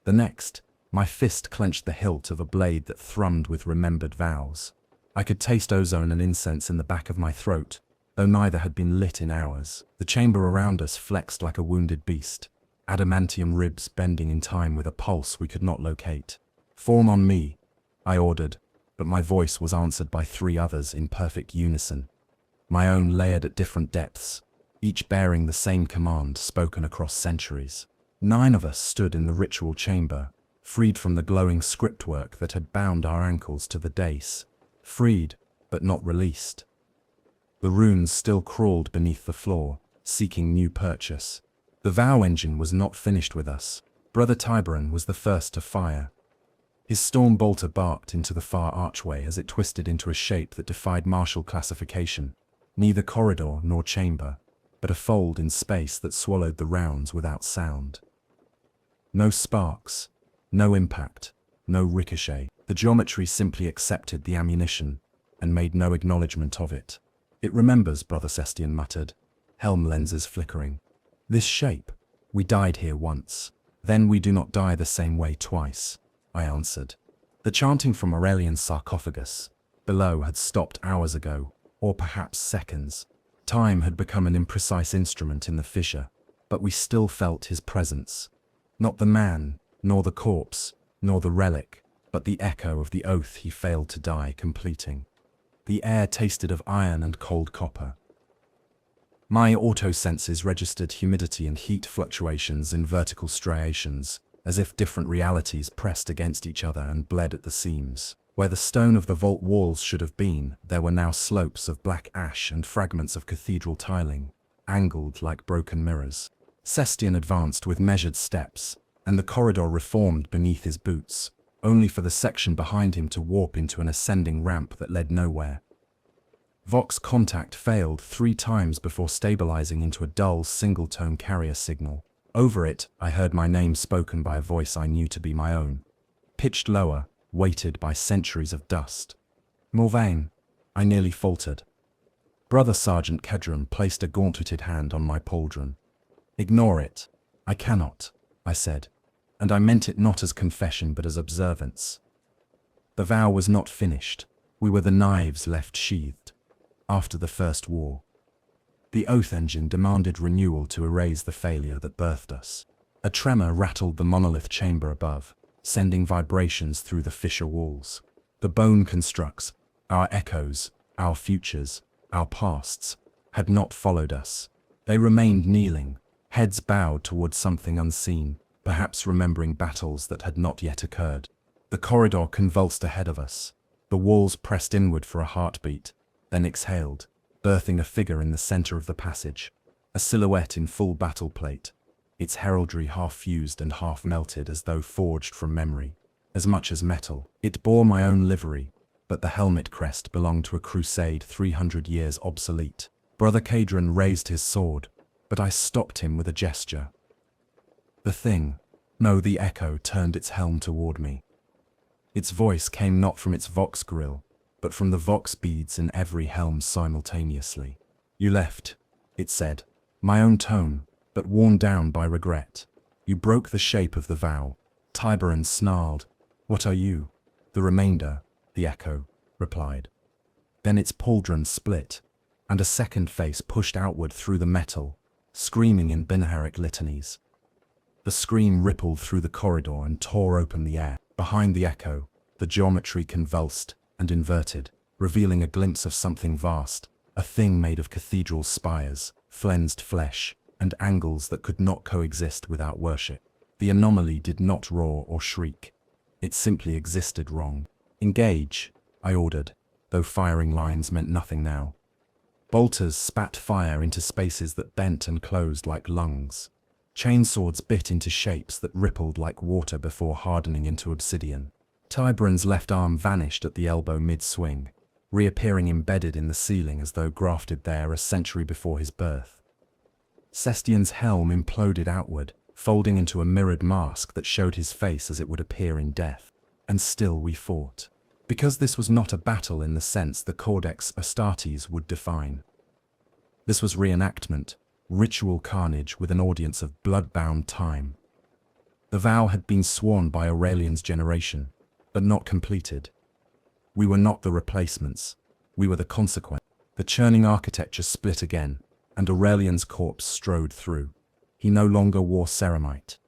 The next, my fist clenched the hilt of a blade that thrummed with remembered vows. I could taste ozone and incense in the back of my throat, though neither had been lit in hours. The chamber around us flexed like a wounded beast, adamantium ribs bending in time with a pulse we could not locate. Form on me, I ordered, but my voice was answered by three others in perfect unison. My own layered at different depths, each bearing the same command spoken across centuries. 9 of us stood in the ritual chamber, freed from the glowing scriptwork that had bound our ankles to the dais. Freed, but not released. The runes still crawled beneath the floor, seeking new purchase. The vow engine was not finished with us. Brother Tiberon was the first to fire. His storm bolter barked into the far archway as it twisted into a shape that defied martial classification. Neither corridor nor chamber, but a fold in space that swallowed the rounds without sound. No sparks, no impact, no ricochet. The geometry simply accepted the ammunition and made no acknowledgement of it. It remembers, Brother Sestian muttered, helm lenses flickering. This shape, we died here once. Then we do not die the same way twice, I answered. The chanting from Aurelian's sarcophagus below had stopped hours ago, or perhaps seconds. Time had become an imprecise instrument in the fissure, but we still felt his presence. Not the man, nor the corpse, nor the relic, but the echo of the oath he failed to die completing. The air tasted of iron and cold copper. My auto-senses registered humidity and heat fluctuations in vertical striations, as if different realities pressed against each other and bled at the seams. Where the stone of the vault walls should have been, there were now slopes of black ash and fragments of cathedral tiling, angled like broken mirrors. Sestian advanced with measured steps, and the corridor reformed beneath his boots, only for the section behind him to warp into an ascending ramp that led nowhere. Vox contact failed 3 times before stabilizing into a dull single-tone carrier signal. Over it, I heard my name spoken by a voice I knew to be my own. Pitched lower, weighted by centuries of dust. Morvain, I nearly faltered. Brother Sergeant Kedron placed a gauntleted hand on my pauldron. Ignore it. I cannot, I said. And I meant it not as confession but as observance. The vow was not finished. We were the knives left sheathed. After the First War. The oath engine demanded renewal to erase the failure that birthed us. A tremor rattled the monolith chamber above, sending vibrations through the fissure walls. The bone constructs, our echoes, our futures, our pasts, had not followed us. They remained kneeling, heads bowed towards something unseen, perhaps remembering battles that had not yet occurred. The corridor convulsed ahead of us. The walls pressed inward for a heartbeat, then exhaled, birthing a figure in the center of the passage. A silhouette in full battle plate, its heraldry half fused and half melted as though forged from memory, as much as metal. It bore my own livery, but the helmet crest belonged to a crusade 300 years obsolete. Brother Kedron raised his sword, but I stopped him with a gesture. The echo turned its helm toward me. Its voice came not from its vox grill, but from the vox beads in every helm simultaneously. "You left," it said, my own tone, but worn down by regret. "You broke the shape of the vow." Tiberan snarled. "What are you?" "The remainder," the echo replied. Then its pauldron split, and a second face pushed outward through the metal, screaming in binharic litanies. The scream rippled through the corridor and tore open the air. Behind the echo, the geometry convulsed and inverted, revealing a glimpse of something vast, a thing made of cathedral spires, flensed flesh, and angles that could not coexist without worship. The anomaly did not roar or shriek. It simply existed wrong. "Engage," I ordered, though firing lines meant nothing now. Bolters spat fire into spaces that bent and closed like lungs. Chainswords bit into shapes that rippled like water before hardening into obsidian. Tiberan's left arm vanished at the elbow mid-swing, reappearing embedded in the ceiling as though grafted there a century before his birth. Sestian's helm imploded outward, folding into a mirrored mask that showed his face as it would appear in death. And still we fought. Because this was not a battle in the sense the Codex Astartes would define. This was reenactment, ritual carnage with an audience of blood-bound time. The vow had been sworn by Aurelian's generation, but not completed. We were not the replacements, we were the consequence. The churning architecture split again, and Aurelian's corpse strode through. He no longer wore ceramite.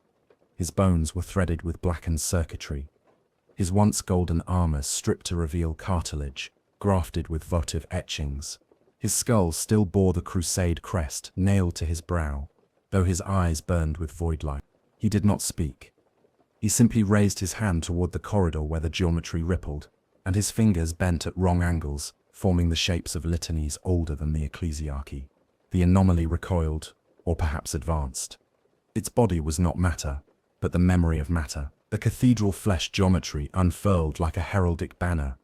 His bones were threaded with blackened circuitry. His once golden armor stripped to reveal cartilage, grafted with votive etchings. His skull still bore the crusade crest nailed to his brow, though his eyes burned with void light. He did not speak. He simply raised his hand toward the corridor where the geometry rippled, and his fingers bent at wrong angles, forming the shapes of litanies older than the ecclesiarchy. The anomaly recoiled, or perhaps advanced. Its body was not matter, but the memory of matter. The cathedral flesh geometry unfurled like a heraldic banner,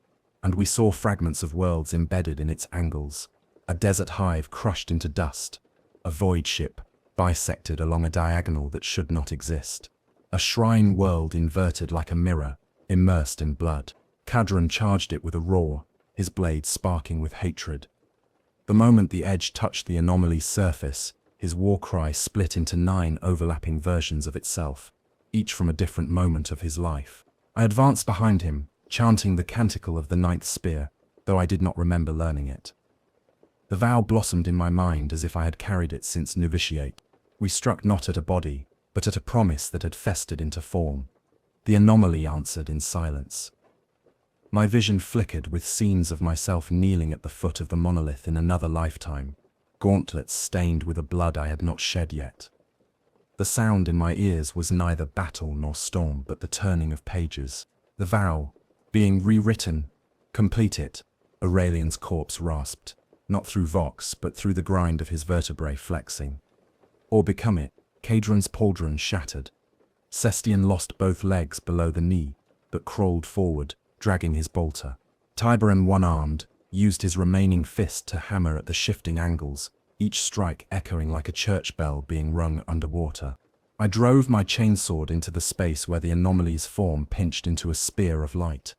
and we saw fragments of worlds embedded in its angles. A desert hive crushed into dust, a void ship bisected along a diagonal that should not exist, a shrine world inverted like a mirror, immersed in blood. Kadran charged it with a roar, his blade sparking with hatred. The moment the edge touched the anomaly's surface, his war cry split into 9 overlapping versions of itself, each from a different moment of his life. I advanced behind him, chanting the canticle of the 9th spear, though I did not remember learning it. The vow blossomed in my mind as if I had carried it since novitiate. We struck not at a body, but at a promise that had festered into form. The anomaly answered in silence. My vision flickered with scenes of myself kneeling at the foot of the monolith in another lifetime, gauntlets stained with a blood I had not shed yet. The sound in my ears was neither battle nor storm but the turning of pages. The vow, being rewritten, complete it, Aurelian's corpse rasped, not through vox but through the grind of his vertebrae flexing. Or become it, Kadran's pauldron shattered. Sestian lost both legs below the knee, but crawled forward, dragging his bolter. Tiberan, one-armed, used his remaining fist to hammer at the shifting angles, each strike echoing like a church bell being rung underwater. I drove my chainsword into the space where the anomaly's form pinched into a spear of light.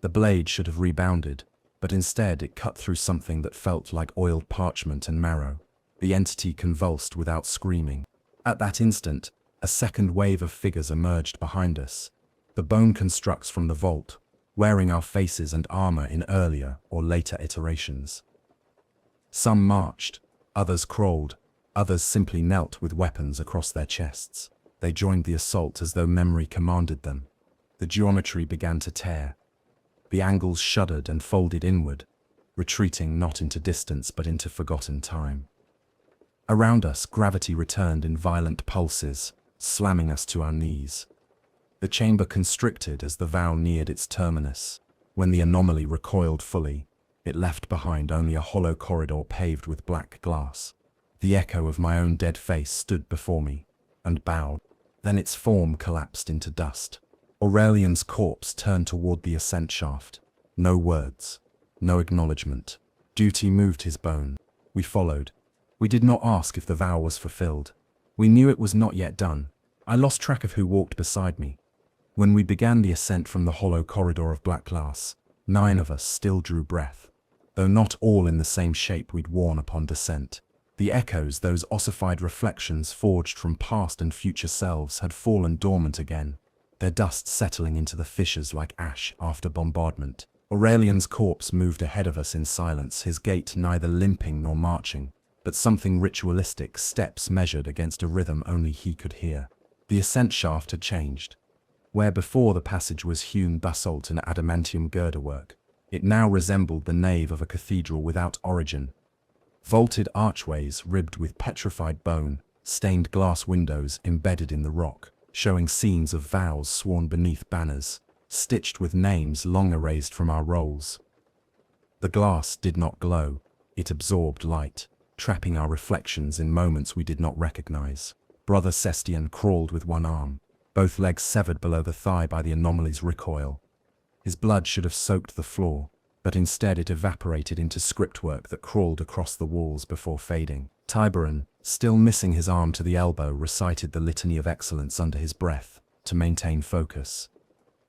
The blade should have rebounded, but instead it cut through something that felt like oiled parchment and marrow. The entity convulsed without screaming. At that instant, a second wave of figures emerged behind us. The bone constructs from the vault, wearing our faces and armor in earlier or later iterations. Some marched, others crawled, others simply knelt with weapons across their chests. They joined the assault as though memory commanded them. The geometry began to tear. The angles shuddered and folded inward, retreating not into distance but into forgotten time. Around us, gravity returned in violent pulses, slamming us to our knees. The chamber constricted as the vow neared its terminus. When the anomaly recoiled fully, it left behind only a hollow corridor paved with black glass. The echo of my own dead face stood before me, and bowed. Then its form collapsed into dust. Aurelian's corpse turned toward the ascent shaft. No words, no acknowledgement. Duty moved his bone. We followed. We did not ask if the vow was fulfilled. We knew it was not yet done. I lost track of who walked beside me. When we began the ascent from the hollow corridor of black glass, 9 of us still drew breath, though not all in the same shape we'd worn upon descent. The echoes, those ossified reflections forged from past and future selves, had fallen dormant again, their dust settling into the fissures like ash after bombardment. Aurelian's corpse moved ahead of us in silence, his gait neither limping nor marching, but something ritualistic, steps measured against a rhythm only he could hear. The ascent shaft had changed. Where before the passage was hewn basalt and adamantium girderwork, it now resembled the nave of a cathedral without origin. Vaulted archways ribbed with petrified bone, stained glass windows embedded in the rock, showing scenes of vows sworn beneath banners, stitched with names long erased from our rolls. The glass did not glow, it absorbed light, trapping our reflections in moments we did not recognize. Brother Sestian crawled with one arm, both legs severed below the thigh by the anomaly's recoil. His blood should have soaked the floor, but instead it evaporated into scriptwork that crawled across the walls before fading. Tiberan, still missing his arm to the elbow, recited the litany of excellence under his breath, to maintain focus.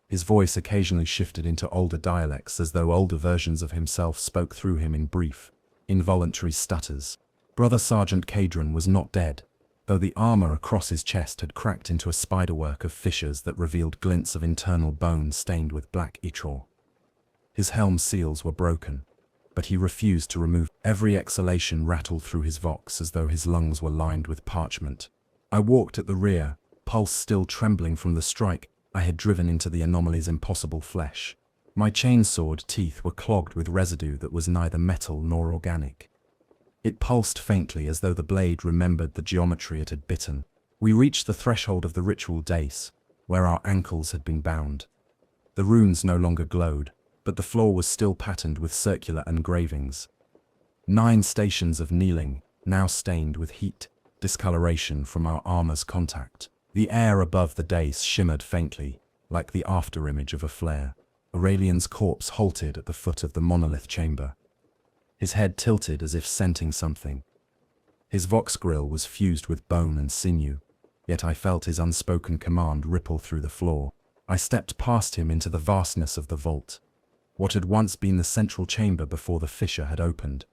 His voice occasionally shifted into older dialects, as though older versions of himself spoke through him in brief, involuntary stutters. Brother Sergeant Cadron was not dead, though the armor across his chest had cracked into a spiderwork of fissures that revealed glints of internal bone stained with black ichor. His helm seals were broken, but he refused to remove. Every exhalation rattled through his vox as though his lungs were lined with parchment. I walked at the rear, pulse still trembling from the strike I had driven into the anomaly's impossible flesh. My chainsword teeth were clogged with residue that was neither metal nor organic. It pulsed faintly as though the blade remembered the geometry it had bitten. We reached the threshold of the ritual dais, where our ankles had been bound. The runes no longer glowed, but the floor was still patterned with circular engravings. 9 stations of kneeling, now stained with heat, discoloration from our armor's contact. The air above the dais shimmered faintly, like the afterimage of a flare. Aurelian's corpse halted at the foot of the monolith chamber, his head tilted as if scenting something. His vox grill was fused with bone and sinew, yet I felt his unspoken command ripple through the floor. I stepped past him into the vastness of the vault, what had once been the central chamber before the fissure had opened.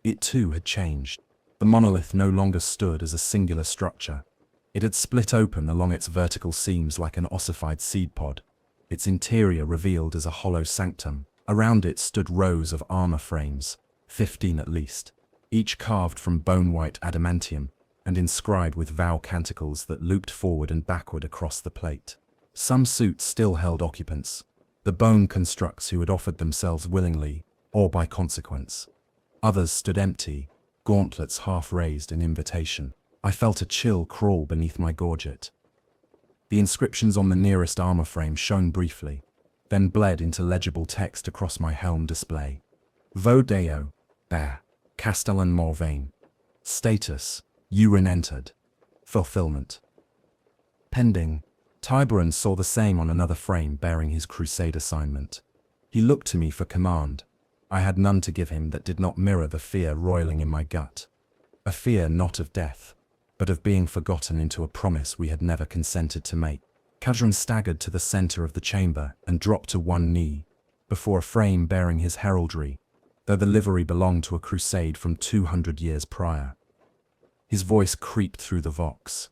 It too had changed. The monolith no longer stood as a singular structure. It had split open along its vertical seams like an ossified seed pod, its interior revealed as a hollow sanctum. Around it stood rows of armor frames, 15 at least, each carved from bone-white adamantium and inscribed with vow canticles that looped forward and backward across the plate. Some suits still held occupants, the bone constructs who had offered themselves willingly, or by consequence. Others stood empty, gauntlets half raised in invitation. I felt a chill crawl beneath my gorget. The inscriptions on the nearest armor frame shone briefly, then bled into legible text across my helm display. Vo Deo, Bear, Castellan Morvain. Status, Urin entered. Fulfillment. Pending. Tiberan saw the same on another frame bearing his crusade assignment. He looked to me for command. I had none to give him that did not mirror the fear roiling in my gut. A fear not of death, but of being forgotten into a promise we had never consented to make. Cadron staggered to the center of the chamber and dropped to one knee, before a frame bearing his heraldry, though the livery belonged to a crusade from 200 years prior. His voice creeped through the vox.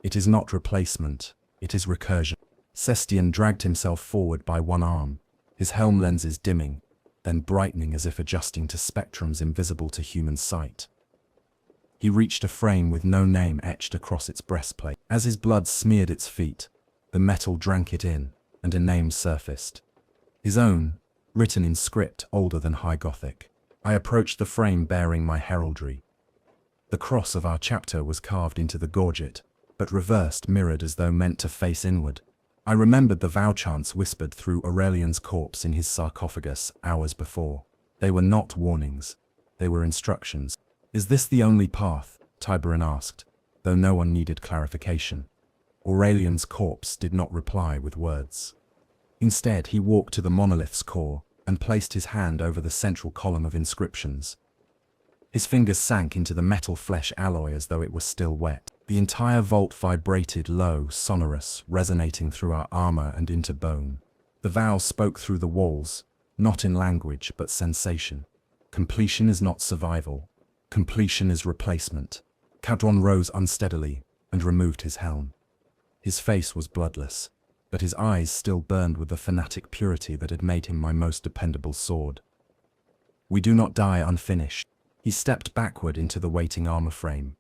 It is not replacement, it is recursion. Sestian dragged himself forward by one arm, his helm lenses dimming, then brightening as if adjusting to spectrums invisible to human sight. He reached a frame with no name etched across its breastplate. As his blood smeared its feet, the metal drank it in, and a name surfaced. His own, written in script older than High Gothic. I approached the frame bearing my heraldry. The cross of our chapter was carved into the gorget, but reversed, mirrored as though meant to face inward. I remembered the vow chants whispered through Aurelian's corpse in his sarcophagus hours before. They were not warnings, they were instructions. Is this the only path? Tiberan asked, though no one needed clarification. Aurelian's corpse did not reply with words. Instead, he walked to the monolith's core and placed his hand over the central column of inscriptions. His fingers sank into the metal flesh alloy as though it was still wet. The entire vault vibrated low, sonorous, resonating through our armor and into bone. The vow spoke through the walls, not in language but sensation. Completion is not survival. Completion is replacement. Cadron rose unsteadily and removed his helm. His face was bloodless, but his eyes still burned with the fanatic purity that had made him my most dependable sword. We do not die unfinished. He stepped backward into the waiting armor frame.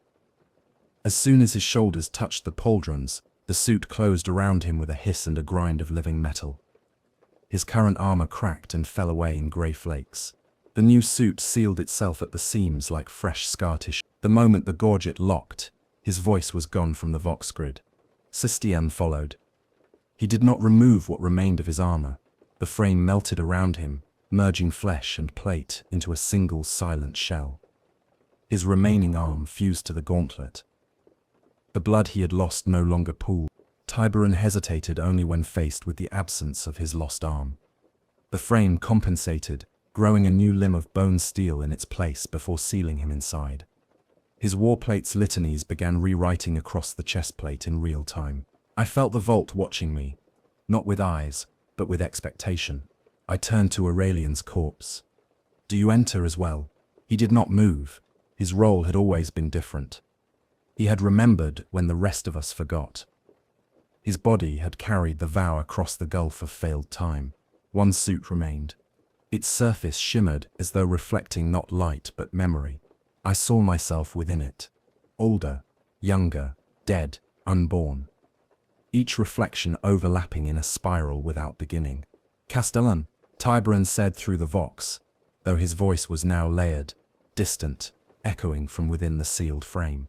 As soon as his shoulders touched the pauldrons, the suit closed around him with a hiss and a grind of living metal. His current armor cracked and fell away in grey flakes. The new suit sealed itself at the seams like fresh scar tissue. The moment the gorget locked, his voice was gone from the vox grid. System followed. He did not remove what remained of his armor. The frame melted around him, merging flesh and plate into a single silent shell. His remaining arm fused to the gauntlet. The blood he had lost no longer pooled. Tiberon hesitated only when faced with the absence of his lost arm. The frame compensated, growing a new limb of bone steel in its place before sealing him inside. His warplate's litanies began rewriting across the chestplate in real time. I felt the vault watching me, not with eyes, but with expectation. I turned to Aurelian's corpse. "Do you enter as well?" He did not move. His role had always been different. He had remembered when the rest of us forgot. His body had carried the vow across the gulf of failed time. One suit remained. Its surface shimmered as though reflecting not light but memory. I saw myself within it. Older, younger, dead, unborn. Each reflection overlapping in a spiral without beginning. "Castellan," Tiberon said through the vox, though his voice was now layered, distant, echoing from within the sealed frame.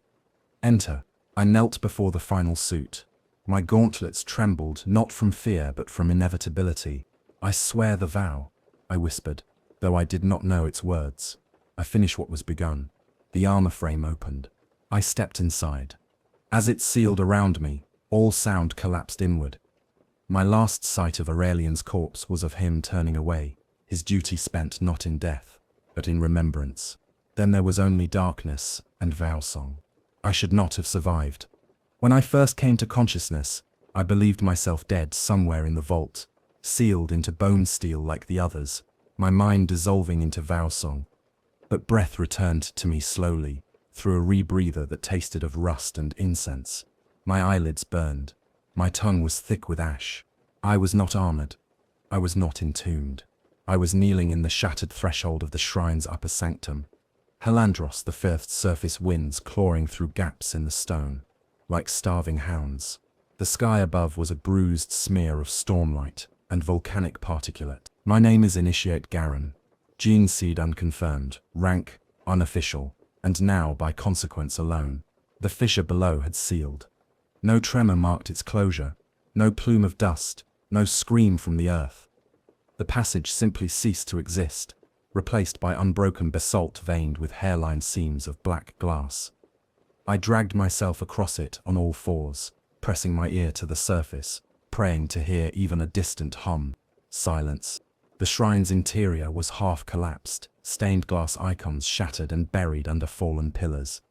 "Enter." I knelt before the final suit. My gauntlets trembled not from fear but from inevitability. "I swear the vow," I whispered, though I did not know its words. I finished what was begun. The armor frame opened. I stepped inside. As it sealed around me, all sound collapsed inward. My last sight of Aurelian's corpse was of him turning away, his duty spent not in death, but in remembrance. Then there was only darkness and vow song. I should not have survived. When I first came to consciousness, I believed myself dead somewhere in the vault, sealed into bone steel like the others, my mind dissolving into vow song. But breath returned to me slowly, through a rebreather that tasted of rust and incense. My eyelids burned. My tongue was thick with ash. I was not armored. I was not entombed. I was kneeling in the shattered threshold of the shrine's upper sanctum. Halandros, the fifth surface winds clawing through gaps in the stone, like starving hounds. The sky above was a bruised smear of stormlight and volcanic particulate. My name is Initiate Garin. Gene seed unconfirmed, rank unofficial, and now by consequence alone. The fissure below had sealed. No tremor marked its closure, no plume of dust, no scream from the earth. The passage simply ceased to exist, replaced by unbroken basalt veined with hairline seams of black glass. I dragged myself across it on all fours, pressing my ear to the surface, praying to hear even a distant hum. Silence. The shrine's interior was half collapsed, stained glass icons shattered and buried under fallen pillars.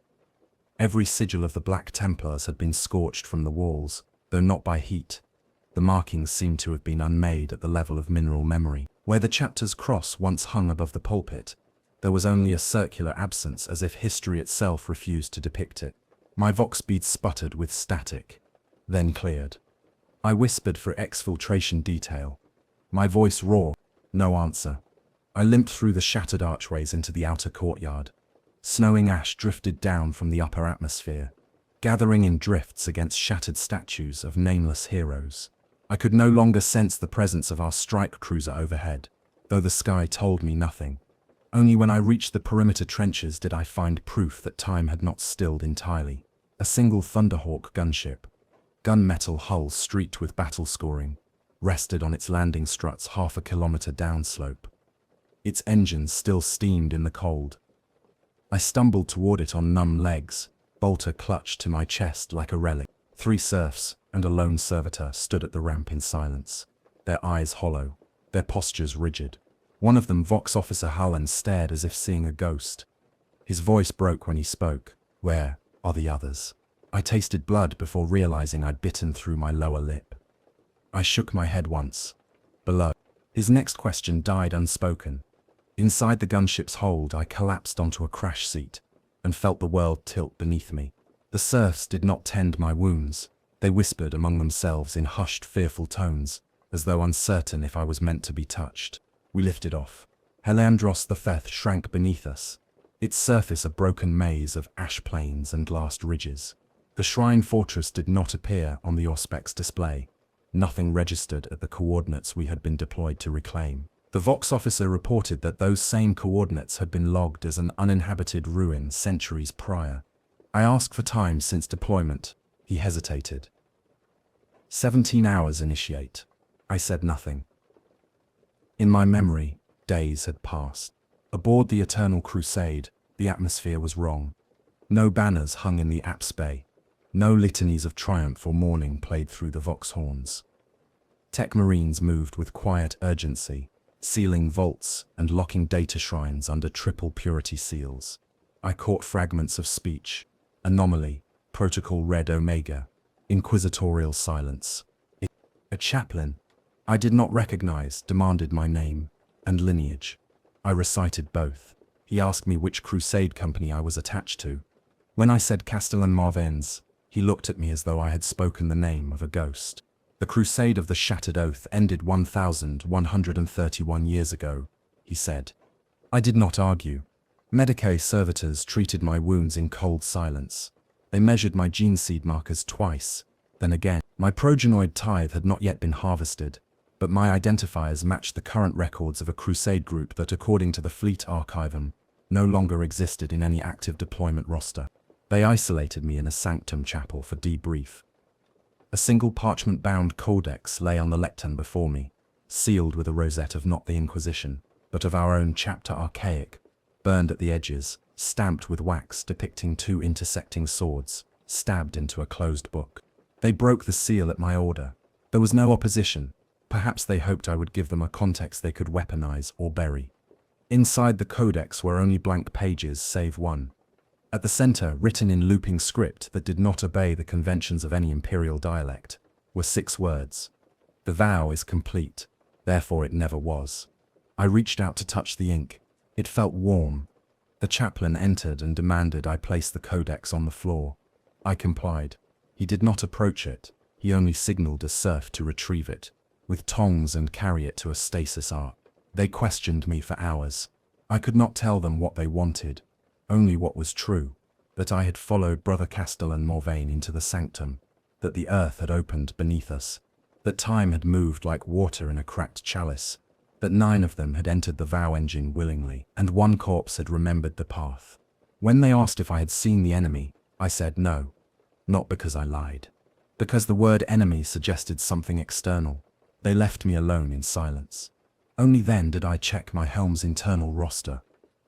Every sigil of the Black Templars had been scorched from the walls, though not by heat. The markings seemed to have been unmade at the level of mineral memory. Where the chapter's cross once hung above the pulpit, there was only a circular absence as if history itself refused to depict it. My vox beads sputtered with static, then cleared. I whispered for exfiltration detail. My voice raw. No answer. I limped through the shattered archways into the outer courtyard. Snowing ash drifted down from the upper atmosphere, gathering in drifts against shattered statues of nameless heroes. I could no longer sense the presence of our strike cruiser overhead, though the sky told me nothing. Only when I reached the perimeter trenches did I find proof that time had not stilled entirely. A single Thunderhawk gunship, gunmetal hull streaked with battle scoring, rested on its landing struts half a kilometer downslope. Its engines still steamed in the cold. I stumbled toward it on numb legs, bolter clutched to my chest like a relic. 3 serfs and a lone servitor stood at the ramp in silence, their eyes hollow, their postures rigid. One of them, Vox Officer Halland, stared as if seeing a ghost. His voice broke when he spoke. "Where are the others?" I tasted blood before realizing I'd bitten through my lower lip. I shook my head once. Below. His next question died unspoken. Inside the gunship's hold, I collapsed onto a crash seat and felt the world tilt beneath me. The serfs did not tend my wounds. They whispered among themselves in hushed, fearful tones, as though uncertain if I was meant to be touched. We lifted off. Heliandros the Feth shrank beneath us, its surface a broken maze of ash plains and glassed ridges. The shrine fortress did not appear on the Auspex display. Nothing registered at the coordinates we had been deployed to reclaim. The Vox officer reported that those same coordinates had been logged as an uninhabited ruin centuries prior. I asked for time since deployment. He hesitated. 17 hours initiate. I said nothing. In my memory, days had passed. Aboard the Eternal Crusade, the atmosphere was wrong. No banners hung in the apse bay. No litanies of triumph or mourning played through the Vox horns. Tech Marines moved with quiet urgency, sealing vaults and locking data shrines under triple purity seals. I caught fragments of speech. Anomaly, Protocol Red Omega, inquisitorial silence. A chaplain I did not recognize demanded my name and lineage. I recited both. He asked me which crusade company I was attached to. When I said Castellan Marvens, he looked at me as though I had spoken the name of a ghost. The Crusade of the Shattered Oath ended 1,131 years ago, he said. I did not argue. Medicae servitors treated my wounds in cold silence. They measured my gene seed markers twice, then again. My progenoid tithe had not yet been harvested, but my identifiers matched the current records of a crusade group that, according to the Fleet Archivum, no longer existed in any active deployment roster. They isolated me in a sanctum chapel for debrief. A single parchment-bound codex lay on the lectern before me, sealed with a rosette of not the Inquisition, but of our own chapter archaic, burned at the edges, stamped with wax depicting two intersecting swords, stabbed into a closed book. They broke the seal at my order. There was no opposition. Perhaps they hoped I would give them a context they could weaponize or bury. Inside the codex were only blank pages save one. At the center, written in looping script that did not obey the conventions of any imperial dialect, were 6 words. The vow is complete, therefore it never was. I reached out to touch the ink. It felt warm. The chaplain entered and demanded I place the codex on the floor. I complied. He did not approach it. He only signaled a serf to retrieve it, with tongs, and carry it to a stasis ark. They questioned me for hours. I could not tell them what they wanted. Only what was true, that I had followed Brother Castellan Morvain into the sanctum, that the earth had opened beneath us, that time had moved like water in a cracked chalice, that 9 of them had entered the vow engine willingly, and 1 corpse had remembered the path. When they asked if I had seen the enemy, I said no, not because I lied, because the word enemy suggested something external. They left me alone in silence. Only then did I check my helm's internal roster.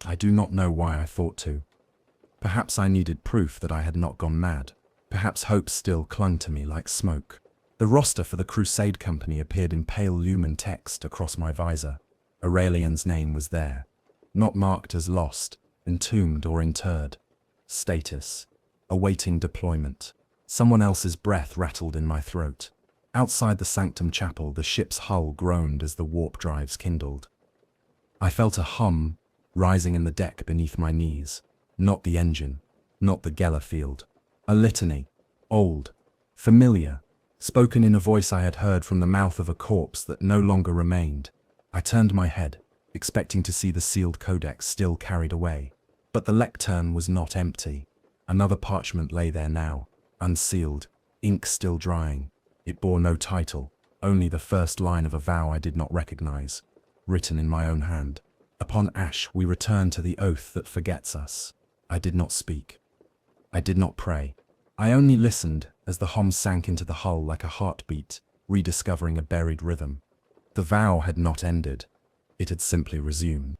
I do not know why I thought to. Perhaps I needed proof that I had not gone mad. Perhaps hope still clung to me like smoke. The roster for the Crusade Company appeared in pale lumen text across my visor. Aurelian's name was there, not marked as lost, entombed or interred. Status: awaiting deployment. Someone else's breath rattled in my throat. Outside the sanctum chapel, the ship's hull groaned as the warp drives kindled. I felt a hum rising in the deck beneath my knees. Not the engine, not the Geller field. A litany, old, familiar, spoken in a voice I had heard from the mouth of a corpse that no longer remained. I turned my head, expecting to see the sealed codex still carried away. But the lectern was not empty. Another parchment lay there now, unsealed, ink still drying. It bore no title, only the first line of a vow I did not recognize, written in my own hand. Upon ash we return to the oath that forgets us. I did not speak. I did not pray. I only listened as the hum sank into the hull like a heartbeat, rediscovering a buried rhythm. The vow had not ended. It had simply resumed.